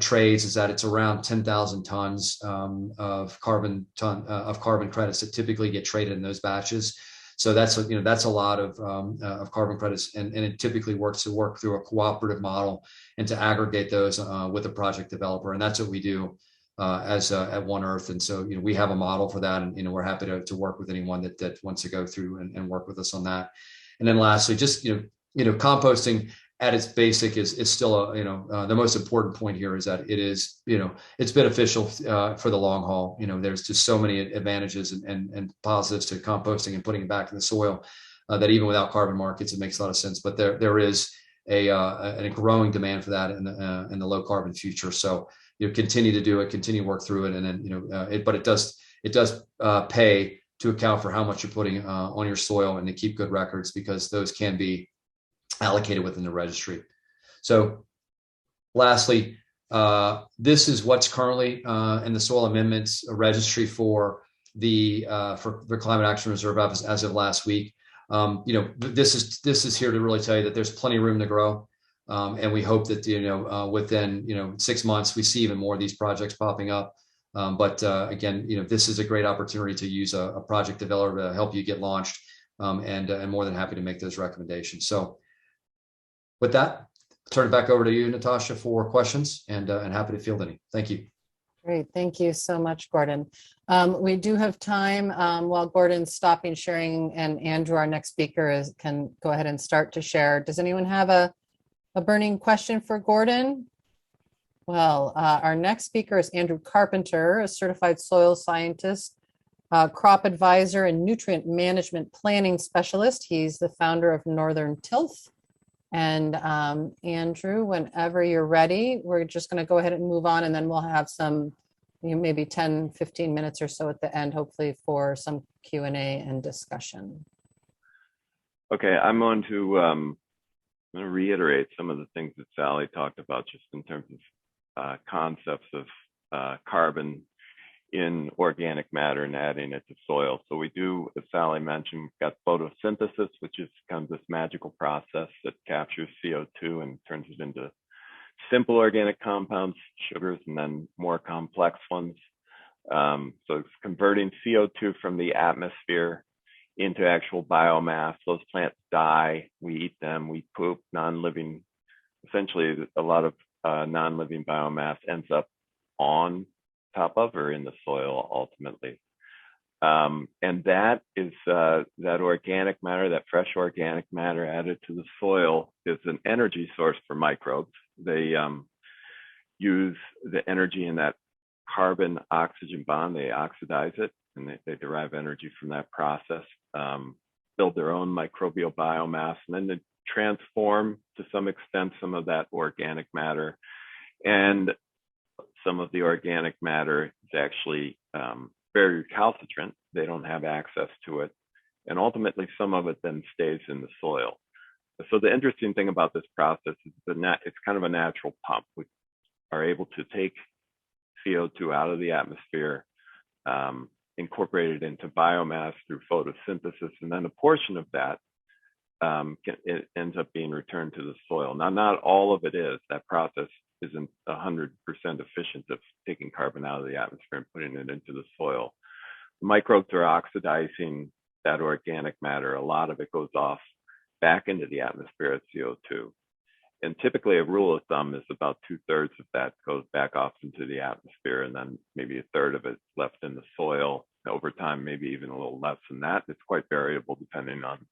trades is that it's around 10,000 tons of carbon credits that typically get traded in those batches. So that's a lot of carbon credits, and it typically works to work through a cooperative model and to aggregate those with a project developer, and that's what we do at One Earth. And so we have a model for that, and we're happy to work with anyone that wants to go through and work with us on that. And then lastly, just composting at its basic is still the most important point here is that it is it's beneficial for the long haul. There's just so many advantages and positives to composting and putting it back in the soil that even without carbon markets, it makes a lot of sense. But there is a growing demand for that in the low carbon future. So continue to do it, continue to work through it, and then but it does pay to account for how much you're putting on your soil and to keep good records, because those can be allocated within the registry. So lastly, this is what's currently in the soil amendments registry for the Climate Action Reserve as of last week. This is here to really tell you that there's plenty of room to grow. And we hope that, within, 6 months, we see even more of these projects popping up. But again, this is a great opportunity to use a project developer to help you get launched, and more than happy to make those recommendations. So with that, turn it back over to you, Natasha, for questions, and happy to field any. Thank you. Great. Thank you so much, Gordon. We do have time while Gordon's stopping sharing, and Andrew, our next speaker, can go ahead and start to share. Does anyone have a burning question for Gordon? Well, our next speaker is Andrew Carpenter, a certified soil scientist, crop advisor, and nutrient management planning specialist. He's the founder of Northern Tilth. And Andrew, whenever you're ready, we're just going to go ahead and move on, and then we'll have some, maybe 10, 15 minutes or so at the end, hopefully, for some Q&A and discussion. Okay, I'm going to reiterate some of the things that Sally talked about, just in terms of concepts of carbon in organic matter and adding it to soil. So we do, as Sally mentioned, we've got photosynthesis, which is kind of this magical process that captures CO2 and turns it into simple organic compounds, sugars, and then more complex ones. So it's converting CO2 from the atmosphere into actual biomass. Those plants die, we eat them, we poop, non-living, essentially a lot of non-living biomass ends up on top of or in the soil ultimately. And that is that organic matter, that fresh organic matter added to the soil, is an energy source for microbes. They use the energy in that carbon oxygen bond, they oxidize it, and they derive energy from that process, build their own microbial biomass, and then they transform to some extent some of that organic matter. And some of the organic matter is actually very recalcitrant. They don't have access to it. And ultimately, some of it then stays in the soil. So the interesting thing about this process is it's kind of a natural pump. We are able to take CO2 out of the atmosphere, incorporate it into biomass through photosynthesis, and then a portion of that it ends up being returned to the soil. Now, not all of it is. That process isn't 100% efficient of taking carbon out of the atmosphere and putting it into the soil. The microbes are oxidizing that organic matter. A lot of it goes off back into the atmosphere as CO2. And typically a rule of thumb is about 2/3 of that goes back off into the atmosphere, and then maybe 1/3 of it's left in the soil. Over time, maybe even a little less than that. It's quite variable depending on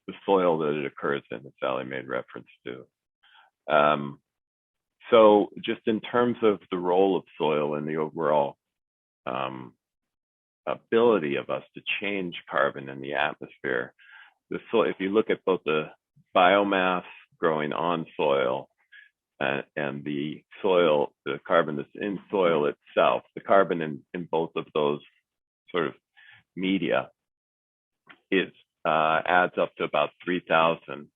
the soil that it occurs in, that Sally made reference to. So just in terms of the role of soil and the overall ability of us to change carbon in the atmosphere, the soil, if you look at both the biomass growing on soil and the soil, the carbon that's in soil itself, the carbon in both of those sort of media adds up to about 3,000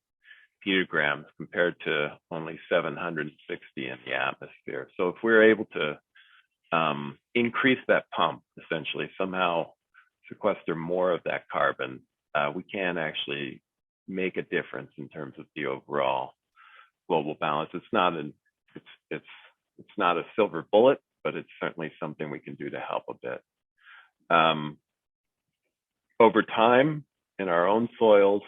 petagrams compared to only 760 in the atmosphere. So if we're able to increase that pump, essentially somehow sequester more of that carbon, we can actually make a difference in terms of the overall global balance. It's not a silver bullet, but it's certainly something we can do to help a bit. Over time in our own soils,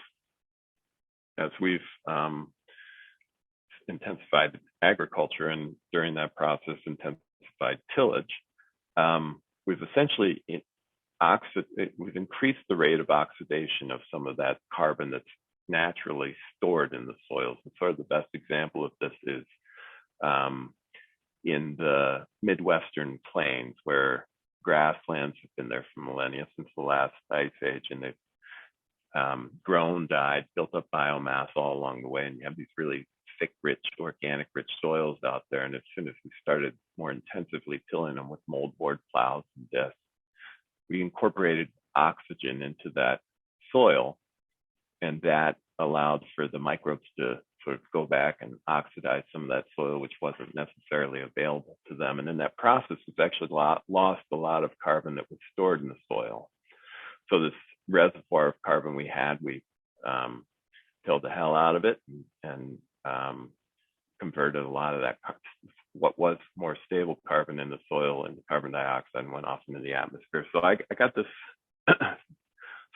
as we've intensified agriculture and during that process intensified tillage, we've essentially we've increased the rate of oxidation of some of that carbon that's naturally stored in the soils. And sort of the best example of this is in the Midwestern plains, where grasslands have been there for millennia, since the last ice age, and they've grown, died, built up biomass all along the way, and you have these really thick, rich, organic, rich soils out there. And as soon as we started more intensively tilling them with moldboard plows and discs, we incorporated oxygen into that soil, and that allowed for the microbes to sort of go back and oxidize some of that soil, which wasn't necessarily available to them. And in that process, it's actually lost a lot of carbon that was stored in the soil. So this reservoir of carbon we had, we killed the hell out of it and converted a lot of that, what was more stable carbon in the soil into carbon dioxide and went off into the atmosphere. So I got this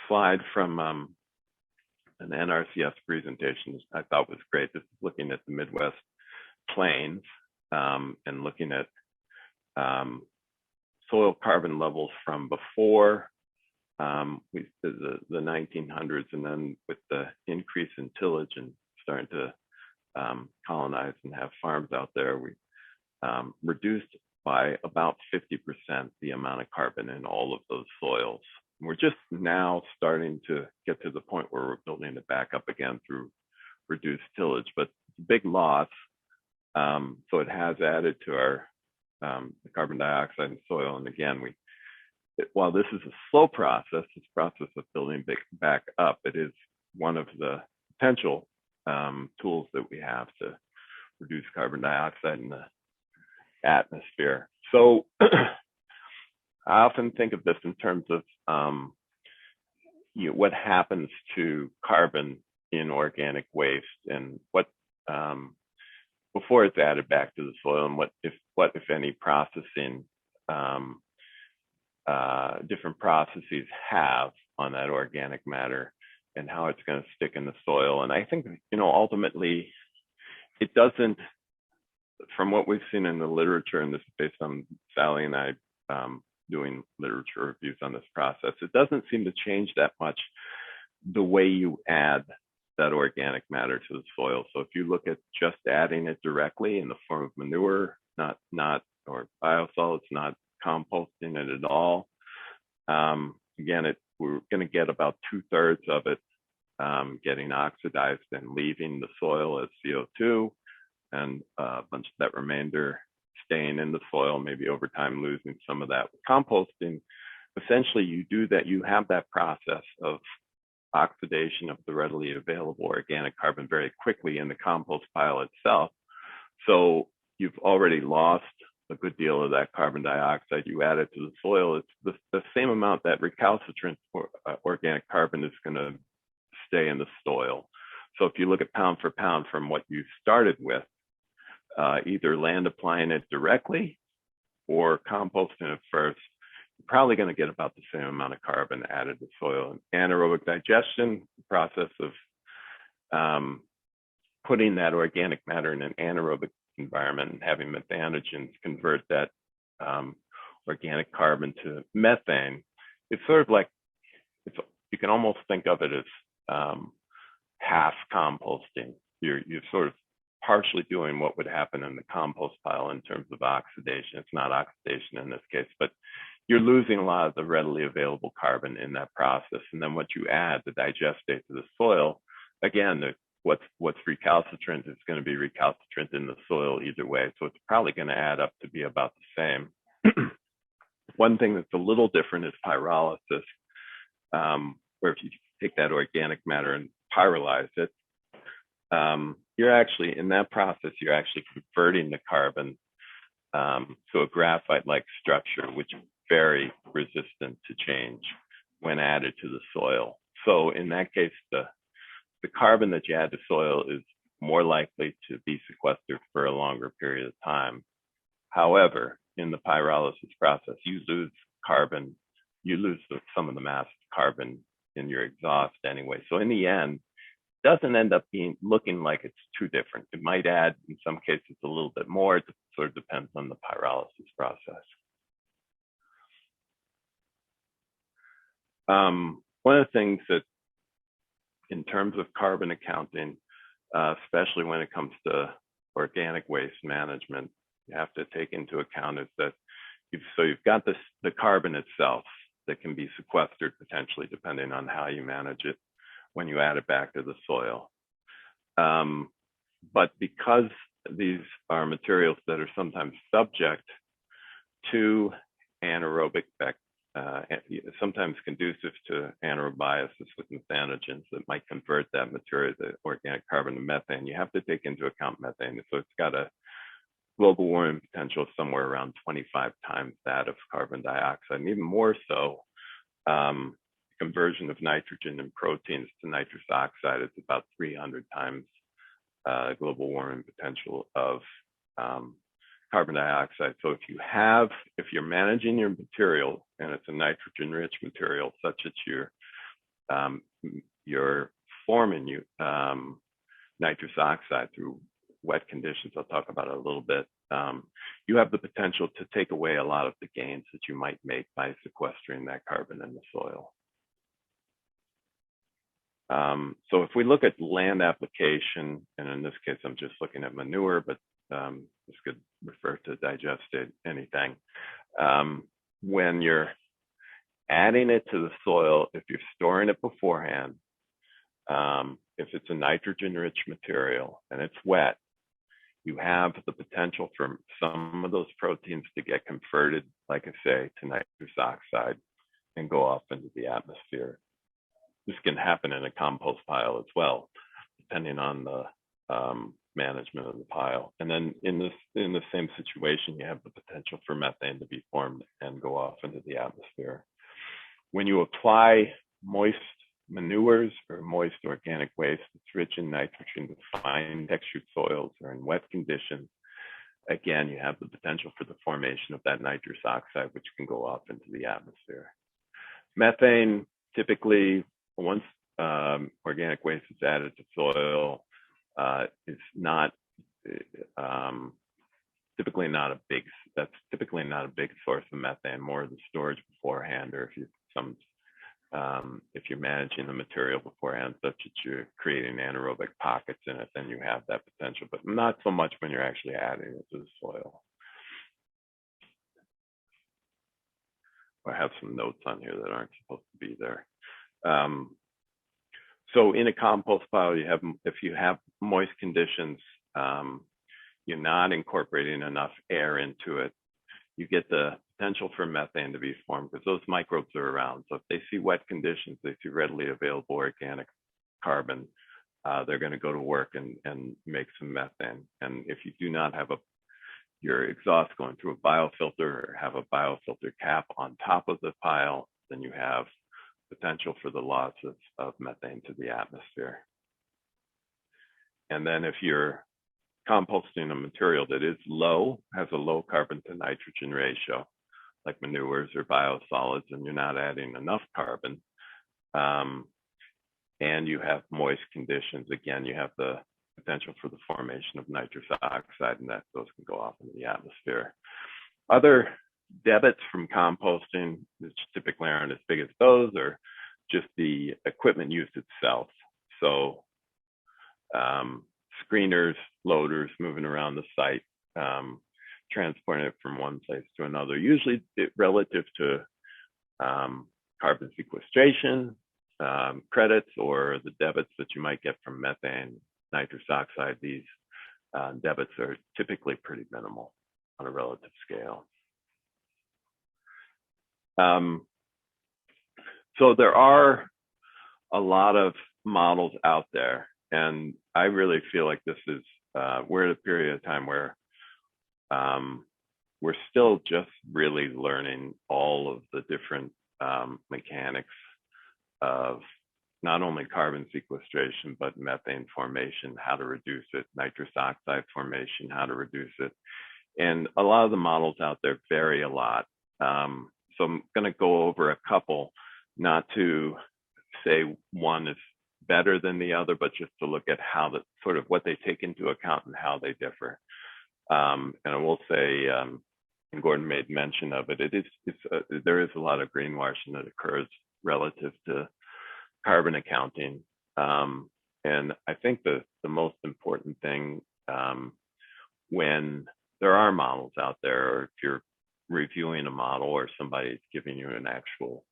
slide from an NRCS presentation I thought was great. This is looking at the Midwest plains and looking at soil carbon levels from before the 1900s, and then with the increase in tillage and starting to colonize and have farms out there, we reduced by about 50% the amount of carbon in all of those soils. We're just now starting to get to the point where we're building it back up again through reduced tillage, but big loss. So it has added to our the carbon dioxide in soil. And again, while this is a slow process, this process of building back up, it is one of the potential tools that we have to reduce carbon dioxide in the atmosphere. So I often think of this in terms of what happens to carbon in organic waste, and what before it's added back to the soil, and what if any processing different processes have on that organic matter, and how it's going to stick in the soil. And I think, ultimately it doesn't, from what we've seen in the literature, and this is based on Sally and I doing literature reviews on this process, it doesn't seem to change that much the way you add that organic matter to the soil. So if you look at just adding it directly in the form of manure, not or biosolids, not composting it at all, again, we're going to get about 2/3 of it getting oxidized and leaving the soil as CO2, and a bunch of that remainder staying in the soil, maybe over time losing some of that. With composting, essentially you do that, you have that process of oxidation of the readily available organic carbon very quickly in the compost pile itself. So you've already lost a good deal of that carbon dioxide. You add it to the soil, it's the same amount that recalcitrant organic carbon is going to stay in the soil. So if you look at pound for pound from what you started with, either land applying it directly or composting it first, you're probably going to get about the same amount of carbon added to soil. And anaerobic digestion, the process of putting that organic matter in an anaerobic environment and having methanogens convert that organic carbon to methane, it's sort of like, you can almost think of it as half composting. You're sort of partially doing what would happen in the compost pile in terms of oxidation. It's not oxidation in this case, but you're losing a lot of the readily available carbon in that process. And then what you add, the digestate to the soil, again, what's recalcitrant is going to be recalcitrant in the soil either way. So it's probably going to add up to be about the same. One thing that's a little different is pyrolysis, where if you take that organic matter and pyrolyze it, you're actually, in that process, you're actually converting the carbon to a graphite-like structure, which is very resistant to change when added to the soil. So in that case, the carbon that you add to soil is more likely to be sequestered for a longer period of time. However, in the pyrolysis process, you lose carbon, you lose some of the mass carbon in your exhaust anyway. So in the end, it doesn't end up looking like it's too different. It might add, in some cases, a little bit more. It sort of depends on the pyrolysis process. One of the things that, in terms of carbon accounting, especially when it comes to organic waste management, you have to take into account is that you've got the carbon itself that can be sequestered potentially depending on how you manage it when you add it back to the soil. But because these are materials that are sometimes subject to anaerobic sometimes conducive to anaerobiosis with methanogens that might convert that material, the organic carbon, to methane. You have to take into account methane. So it's got a global warming potential of somewhere around 25 times that of carbon dioxide, and even more so, conversion of nitrogen and proteins to nitrous oxide is about 300 times global warming potential of carbon dioxide. So if you're managing your material and it's a nitrogen-rich material, such that you're forming nitrous oxide through wet conditions, I'll talk about it a little bit, you have the potential to take away a lot of the gains that you might make by sequestering that carbon in the soil. So if we look at land application, and in this case, I'm just looking at manure, but this could refer to digested anything. When you're adding it to the soil, if you're storing it beforehand, if it's a nitrogen-rich material and it's wet, you have the potential for some of those proteins to get converted, like I say, to nitrous oxide and go off into the atmosphere. This can happen in a compost pile as well, depending on the management of the pile. And then in the same situation, you have the potential for methane to be formed and go off into the atmosphere. When you apply moist manures or moist organic waste that's rich in nitrogen to fine textured soils or in wet conditions, again, you have the potential for the formation of that nitrous oxide, which can go off into the atmosphere. Methane, typically, once organic waste is added to soil, is not typically not a big source of methane. More the storage beforehand, or if you're managing the material beforehand, such that you're creating anaerobic pockets in it, then you have that potential, but not so much when you're actually adding it to the soil. I have some notes on here that aren't supposed to be there. So in a compost pile, if you have moist conditions, you're not incorporating enough air into it, you get the potential for methane to be formed because those microbes are around. So if they see wet conditions, they see readily available organic carbon, they're going to go to work and make some methane. And if you do not have your exhaust going through a biofilter or have a biofilter cap on top of the pile, then you have potential for the loss of methane to the atmosphere. And then if you're composting a material that is has a low carbon to nitrogen ratio, like manures or biosolids, and you're not adding enough carbon, and you have moist conditions, again, you have the potential for the formation of nitrous oxide, and those can go off into the atmosphere. Other debits from composting, which typically aren't as big as those, are just the equipment used itself. So screeners, loaders moving around the site, transporting it from one place to another, usually relative to carbon sequestration credits or the debits that you might get from methane, nitrous oxide. These debits are typically pretty minimal on a relative scale. So there are a lot of models out there, and I really feel like this is, we're at a period of time where we're still just really learning all of the different mechanics of not only carbon sequestration, but methane formation, how to reduce it, nitrous oxide formation, how to reduce it. And a lot of the models out there vary a lot. So I'm going to go over a couple, not to say one is better than the other, but just to look at how sort of what they take into account and how they differ. And I will say, and Gordon made mention of it, there is a lot of greenwashing that occurs relative to carbon accounting. And I think the most important thing when there are models out there, or if you're reviewing a model or somebody's giving you an actual,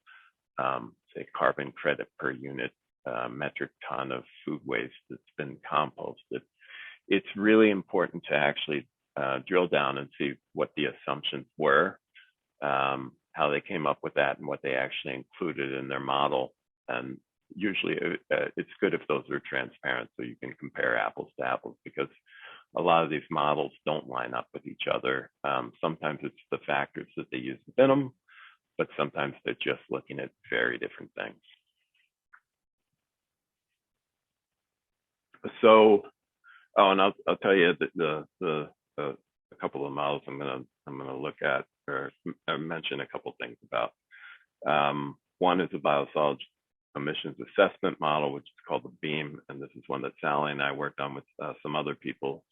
say, carbon credit per unit metric ton of food waste that's been composted, it's really important to actually drill down and see what the assumptions were, how they came up with that and what they actually included in their model. And usually it's good if those are transparent so you can compare apples to apples, because a lot of these models don't line up with each other. Sometimes it's the factors that they use within them, but sometimes they're just looking at very different things. So, oh, and I'll tell you that a couple of models I'm gonna look at or mention a couple things about. One is a biosolids emissions assessment model, which is called the BEAM, and this is one that Sally and I worked on with some other people.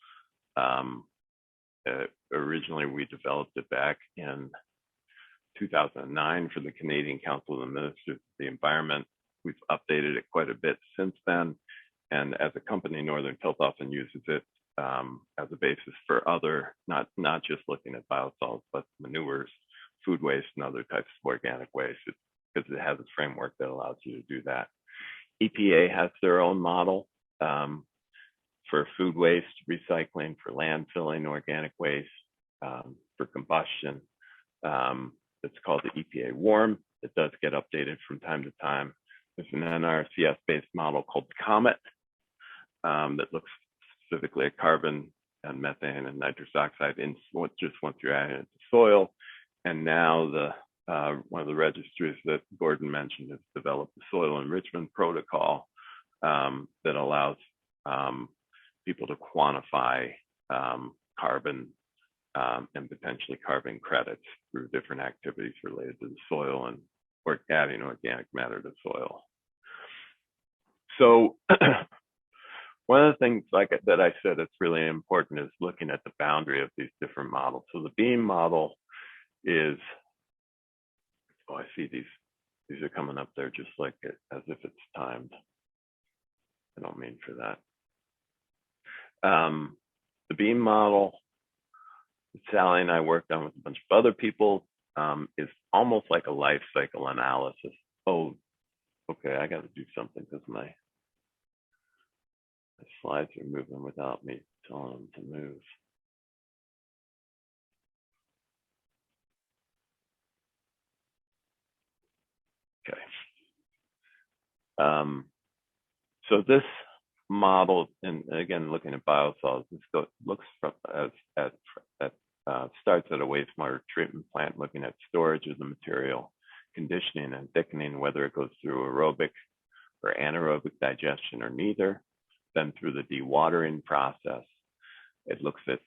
Originally, we developed it back in 2009 for the Canadian Council of the Ministers of the Environment. We've updated it quite a bit since then, and as a company, Northern Tilth often uses it as a basis for other, not just looking at biosolids, but manures, food waste, and other types of organic waste, because it has a framework that allows you to do that. EPA has their own model for food waste, recycling, for landfilling organic waste, for combustion. It's called the EPA WARM. It does get updated from time to time. There's an NRCS-based model called COMET that looks specifically at carbon and methane and nitrous oxide in just once you're adding it to soil. And now one of the registries that Gordon mentioned has developed the soil enrichment protocol that allows people to quantify carbon and potentially carbon credits through different activities related to the soil and adding organic matter to soil. So one of the things that I said that's really important is looking at the boundary of these different models. So the BEAM model is, oh, I see these are coming up there just like it, as if it's timed. I don't mean for that. The BEAM model that Sally and I worked on with a bunch of other people is almost like a life cycle analysis. Oh, okay, I got to do something because my slides are moving without me telling them to move. Okay. So this model, and again, looking at biosolids, this looks starts at a wastewater treatment plant, looking at storage of the material, conditioning and thickening, whether it goes through aerobic or anaerobic digestion or neither, then through the dewatering process. It looks at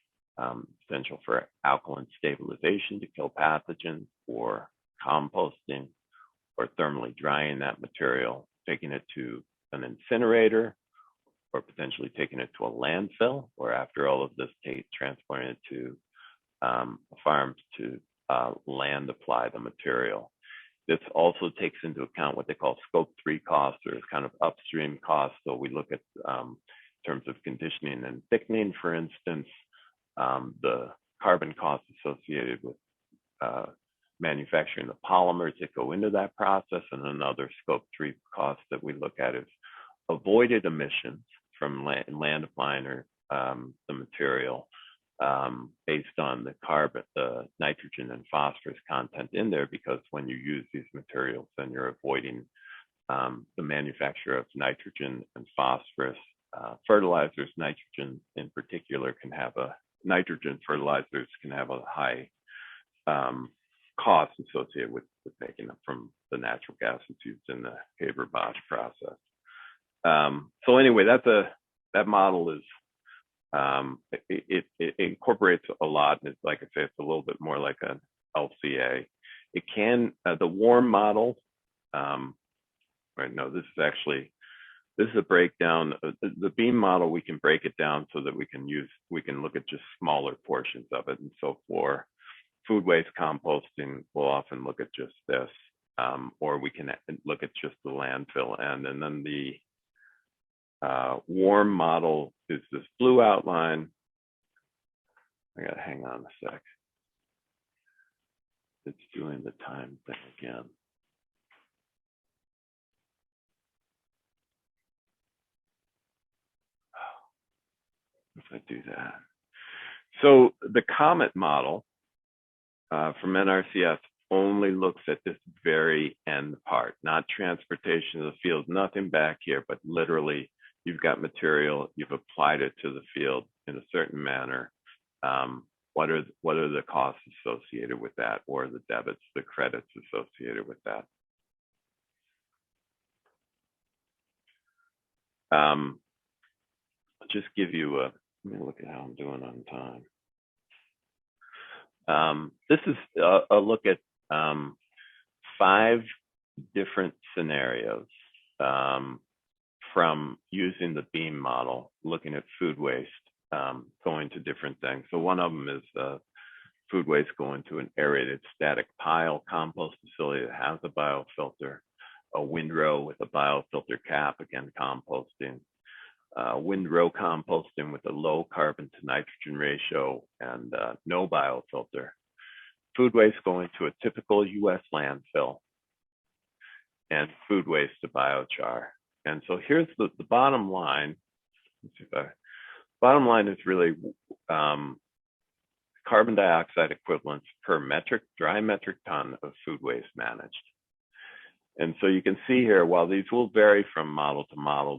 potential for alkaline stabilization to kill pathogens, or composting, or thermally drying that material, taking it to an incinerator, or potentially taking it to a landfill, or after all of this, transporting it to farms to land apply the material. This also takes into account what they call scope 3 costs, or kind of upstream costs. So we look at in terms of conditioning and thickening, for instance, the carbon costs associated with manufacturing the polymers that go into that process. And another scope 3 cost that we look at is avoided emissions from land applying or the material based on the carbon, the nitrogen and phosphorus content in there, because when you use these materials, then you're avoiding the manufacture of nitrogen and phosphorus fertilizers. Nitrogen in particular can have nitrogen fertilizers can have a high cost associated with making them from the natural gas that's used in the Haber-Bosch process. So anyway, that model is it incorporates a lot. And it's, like I say, it's a little bit more like an LCA. It can the WARM model. Right? No, this is a breakdown. The BEAM model, we can break it down so that we can look at just smaller portions of it. And so for food waste composting, we'll often look at just this, or we can look at just the landfill end. And then the WARM model is this blue outline. I gotta hang on a sec. It's doing the time thing again. If I do that. So the COMET model from NRCS only looks at this very end part, not transportation of the field, nothing back here, but literally you've got material, you've applied it to the field in a certain manner. What are the costs associated with that, or the debits, the credits associated with that? I'll just give you a, let me look at how I'm doing on time. This is a look at 5 different scenarios from using the beam model, looking at food waste, going to different things. So one of them is food waste going to an aerated static pile compost facility that has a biofilter, a windrow with a biofilter cap, again, composting, windrow composting with a low carbon to nitrogen ratio and no biofilter. Food waste going to a typical US landfill, and food waste to biochar. And so here's the bottom line. Bottom line is really carbon dioxide equivalents per dry metric ton of food waste managed. And so you can see here, while these will vary from model to model,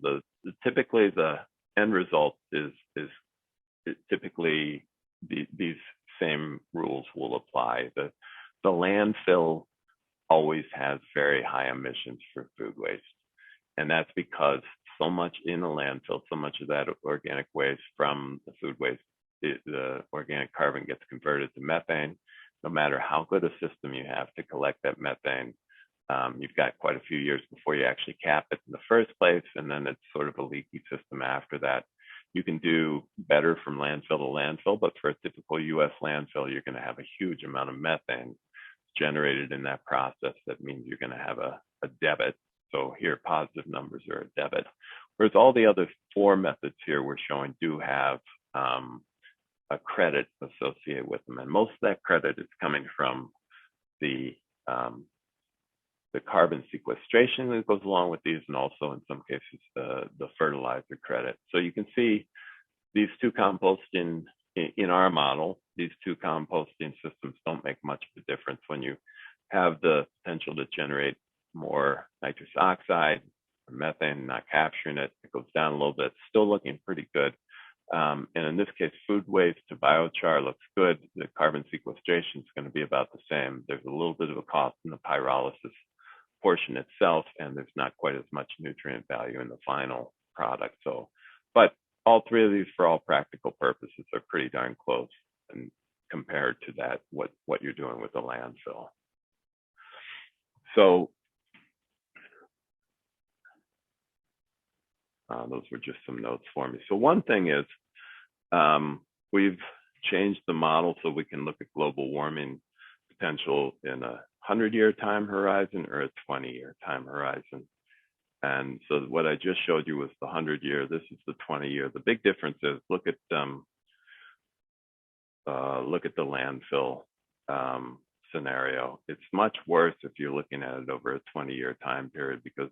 typically the end result is typically these same rules will apply. The landfill always has very high emissions for food waste. And that's because so much in the landfill, so much of that organic waste from the food waste, the organic carbon gets converted to methane. No matter how good a system you have to collect that methane, you've got quite a few years before you actually cap it in the first place, and then it's sort of a leaky system after that. You can do better from landfill to landfill, but for a typical US landfill, you're going to have a huge amount of methane generated in that process. That means you're going to have a debit. So here, positive numbers are a debit. Whereas all the other 4 methods here we're showing do have a credit associated with them. And most of that credit is coming from the carbon sequestration that goes along with these, and also in some cases the fertilizer credit. So you can see these 2 composting in our model, these 2 composting systems don't make much of a difference when you have the potential to generate more nitrous oxide or methane, not capturing it. It goes down a little bit, still looking pretty good. And in this case, food waste to biochar looks good. The carbon sequestration is going to be about the same. There's a little bit of a cost in the pyrolysis portion itself, and there's not quite as much nutrient value in the final product. So, but all 3 of these, for all practical purposes, are pretty darn close and compared to that, what you're doing with the landfill. So those were just some notes for me. So one thing is we've changed the model so we can look at global warming potential in a 100-year time horizon or a 20-year time horizon. And so what I just showed you was the 100-year. This is the 20-year. The big difference is look at the landfill scenario. It's much worse if you're looking at it over a 20-year time period, because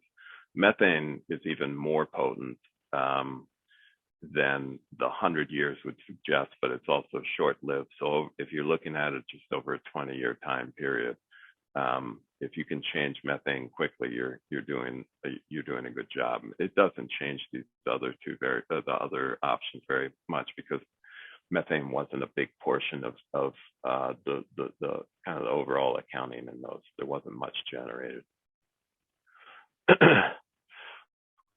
methane is even more potent than the 100 years would suggest, but it's also short-lived. So if you're looking at it just over a 20-year time period, if you can change methane quickly, you're doing a good job. It doesn't change these other 2 the other options very much, because methane wasn't a big portion of the kind of the overall accounting in those. There wasn't much generated.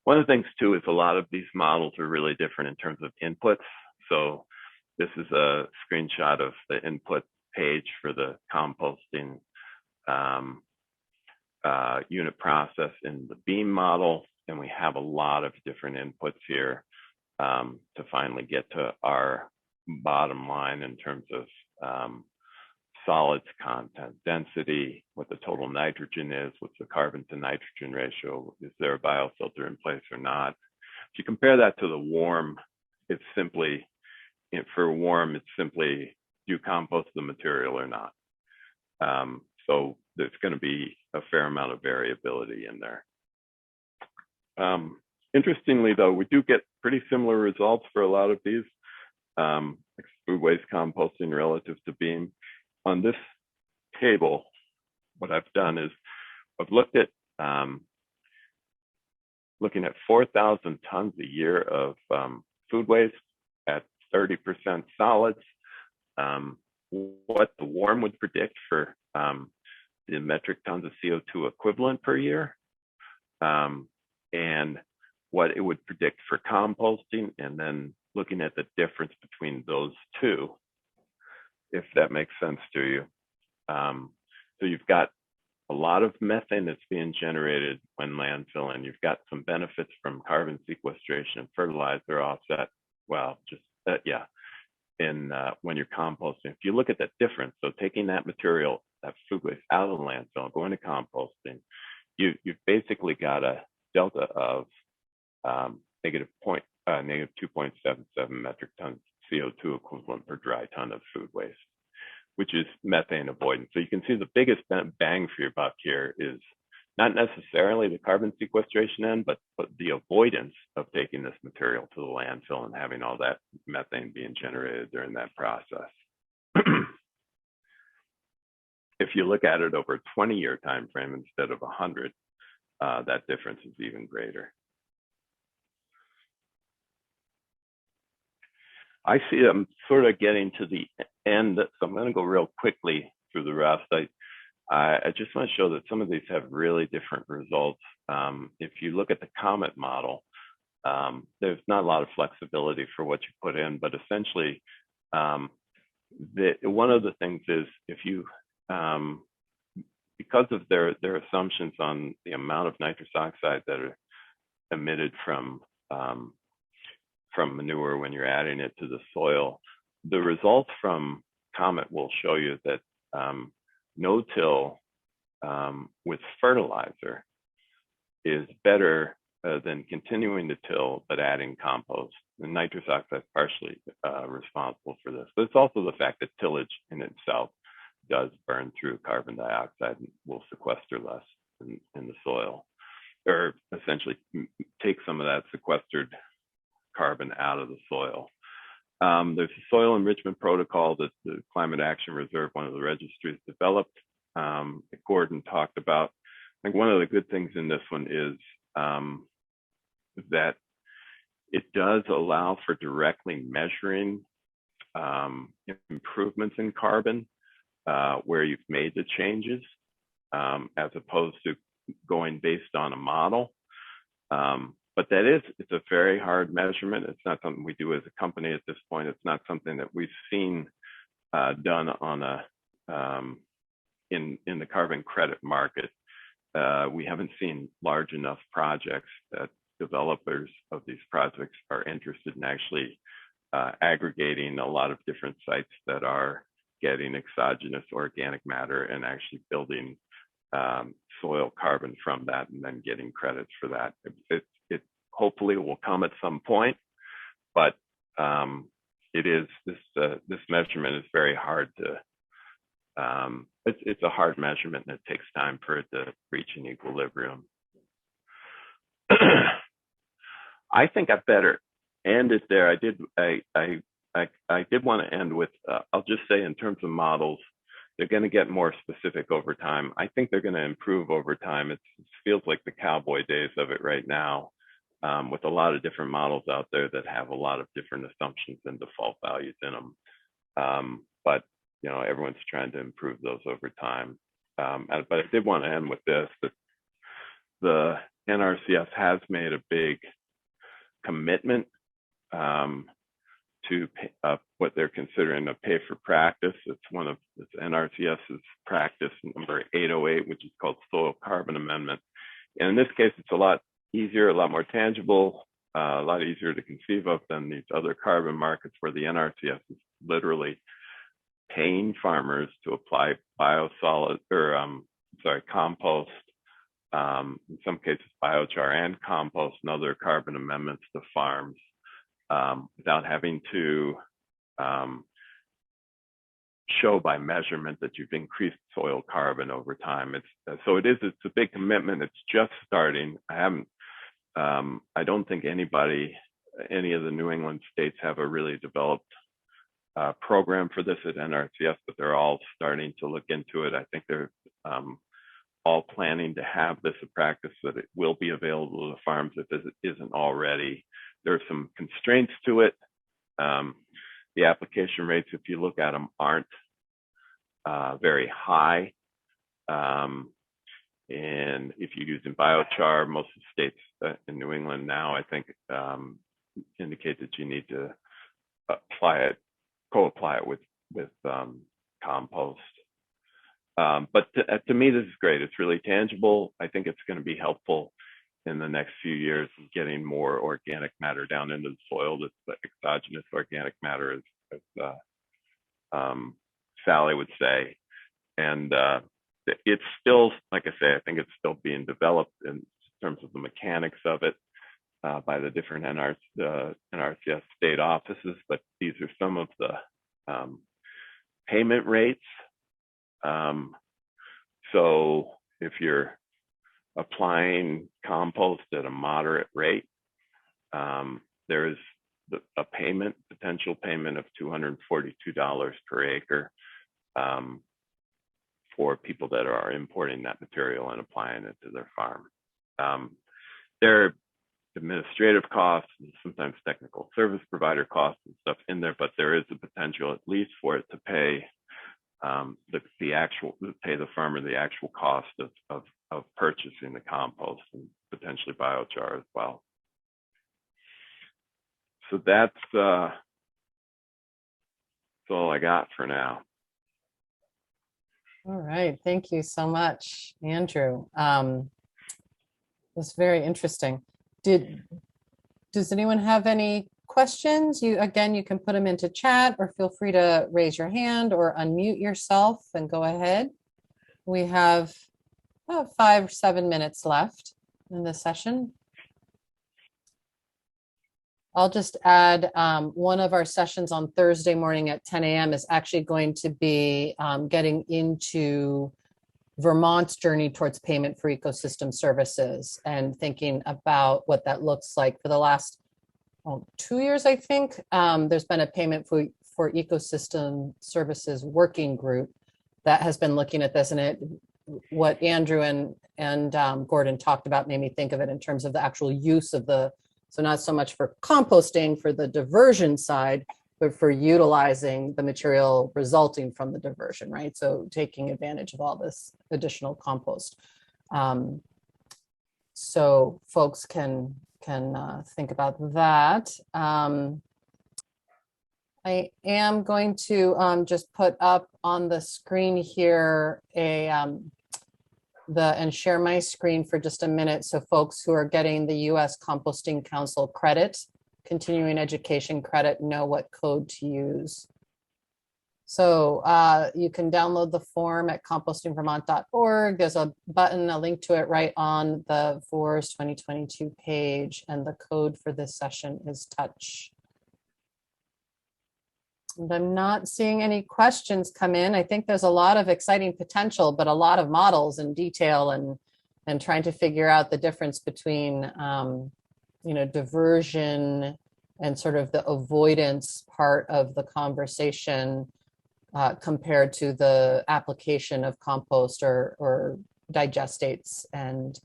One of the things too is a lot of these models are really different in terms of inputs. So this is a screenshot of the input page for the composting unit process in the beam model, and we have a lot of different inputs here to finally get to our bottom line in terms of solids content, density, what the total nitrogen is, what's the carbon to nitrogen ratio, is there a biofilter in place or not. If you compare that to the warm, it's simply, for warm, it's simply, do you compost the material or not? So there's going to be a fair amount of variability in there. Interestingly, though, we do get pretty similar results for a lot of these, food waste composting relative to beam. On this table, what I've done is I've looked at looking at 4,000 tons a year of food waste at 30% solids, what the WARM would predict for the metric tons of CO2 equivalent per year, and what it would predict for composting, and then looking at the difference between those two, if that makes sense to you. So you've got a lot of methane that's being generated when landfilling. You've got some benefits from carbon sequestration and fertilizer offset. Well, just yeah, in when you're composting. If you look at that difference, so taking that material, that food waste out of the landfill, going to composting, you've basically got a delta of negative 2.77 metric tons CO2 equivalent per dry ton of food waste, which is methane avoidance. So you can see the biggest bang for your buck here is not necessarily the carbon sequestration end, but the avoidance of taking this material to the landfill and having all that methane being generated during that process. If you look at it over a 20-year time frame instead of 100, that difference is even greater. I see I'm sort of getting to the end, so I'm going to go real quickly through the rest. I just want to show that some of these have really different results. If you look at the COMET model, there's not a lot of flexibility for what you put in, but essentially, one of the things is if you, because of their assumptions on the amount of nitrous oxide that are emitted from manure when you're adding it to the soil, the results from COMET will show you that no-till with fertilizer is better than continuing to till but adding compost. And nitrous oxide is partially responsible for this. But it's also the fact that tillage in itself does burn through carbon dioxide and will sequester less in the soil, or essentially take some of that sequestered carbon out of the soil. There's a soil enrichment protocol that the Climate Action Reserve, one of the registries, developed that Gordon talked about. I think one of the good things in this one is that it does allow for directly measuring improvements in carbon where you've made the changes, as opposed to going based on a model. But it's a very hard measurement. It's not something we do as a company at this point. It's not something that we've seen done on in the carbon credit market. We haven't seen large enough projects that developers of these projects are interested in actually aggregating a lot of different sites that are getting exogenous organic matter and actually building soil carbon from that and then getting credits for that. It hopefully will come at some point, but this measurement is very hard to, it's a hard measurement and it takes time for it to reach an equilibrium. I think I better end it there. I did want to end with, I'll just say in terms of models, they're going to get more specific over time. I think they're going to improve over time. It feels like the cowboy days of it right now, with a lot of different models out there that have a lot of different assumptions and default values in them. But you know, everyone's trying to improve those over time. But I did want to end with this, that the NRCS has made a big commitment to what they're considering a pay for practice. It's NRCS's practice number 808, which is called Soil Carbon Amendment. And in this case, it's a lot easier, a lot more tangible, a lot easier to conceive of than these other carbon markets where the NRCS is literally paying farmers to apply compost, in some cases biochar and compost and other carbon amendments to farms without having to show by measurement that you've increased soil carbon over time. It's a big commitment. It's just starting. I don't think any of the New England states have a really developed program for this at NRCS, but they're all starting to look into it. I think all planning to have this a practice, that it will be available to farms if it isn't already. There are some constraints to it. The application rates, if you look at them, aren't very high. And if you're using biochar, most of the states in New England now, I think, indicate that you need to co-apply it with compost. But to me, this is great. It's really tangible. I think it's going to be helpful in the next few years in getting more organic matter down into the soil. That's the exogenous organic matter, as Sally would say. And it's still, like I say, I think it's still being developed in terms of the mechanics of it by the different NRCS state offices. But these are some of the payment rates. So if you're applying compost at a moderate rate, there is a potential payment of $242 per acre for people that are importing that material and applying it to their farm. There are administrative costs and sometimes technical service provider costs and stuff in there, but there is a potential at least for it to pay pay the farmer the actual cost of purchasing the compost and potentially biochar as well. So that's all I got for now. All right, thank you so much, Andrew. That's very interesting. Does anyone have any questions? You can put them into chat, or feel free to raise your hand or unmute yourself and go ahead. We have about 5 or 7 minutes left in this session. I'll just add one of our sessions on Thursday morning at 10 a.m. is actually going to be getting into Vermont's journey towards payment for ecosystem services and thinking about what that looks like. For the last 2 years, I think, there's been a payment for ecosystem services working group that has been looking at this, and what Andrew and Gordon talked about made me think of it in terms of the actual use of so not so much for composting for the diversion side, but for utilizing the material resulting from the diversion, right? So taking advantage of all this additional compost. So folks can think about that. I am going to just put up on the screen here and share my screen for just a minute, so folks who are getting the U.S. Composting Council credit, continuing education credit, know what code to use. So you can download the form at compostingvermont.org. There's a button, a link to it right on the VORS 2022 page, and the code for this session is TOUCH. And I'm not seeing any questions come in. I think there's a lot of exciting potential, but a lot of models and detail and trying to figure out the difference between diversion and sort of the avoidance part of the conversation compared to the application of compost or digestates and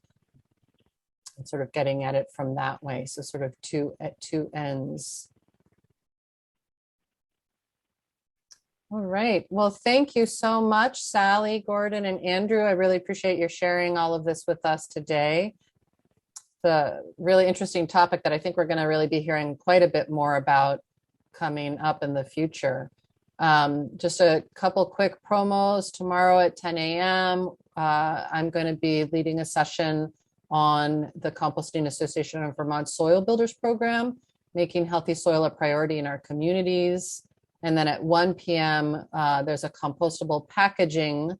sort of getting at it from that way. So sort of at two ends. All right. Well, thank you so much, Sally, Gordon, and Andrew. I really appreciate your sharing all of this with us today. The really interesting topic that I think we're going to really be hearing quite a bit more about coming up in the future. Just a couple quick promos. Tomorrow at 10 a.m., I'm going to be leading a session on the Composting Association of Vermont Soil Builders Program, making healthy soil a priority in our communities. And then at 1 p.m., there's a compostable packaging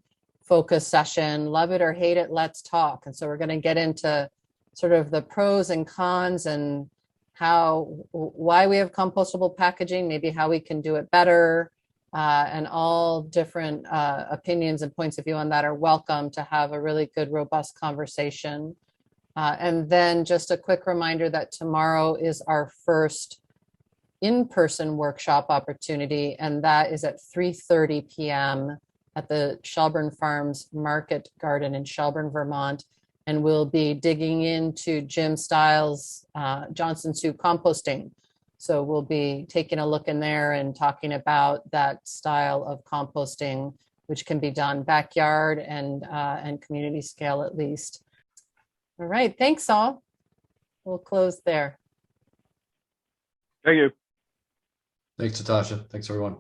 focus session. Love it or hate it, let's talk. And so we're going to get into sort of the pros and cons and why we have compostable packaging, maybe how we can do it better, and all different opinions and points of view on that are welcome to have a really good, robust conversation. And then just a quick reminder that tomorrow is our first in-person workshop opportunity, and that is at 3:30 p.m. at the Shelburne Farms Market Garden in Shelburne, Vermont. And we'll be digging into Jim Stiles' Johnson Soup composting. So we'll be taking a look in there and talking about that style of composting, which can be done backyard and community scale at least. All right, thanks all. We'll close there. Thank you. Thanks, Natasha. Thanks, everyone.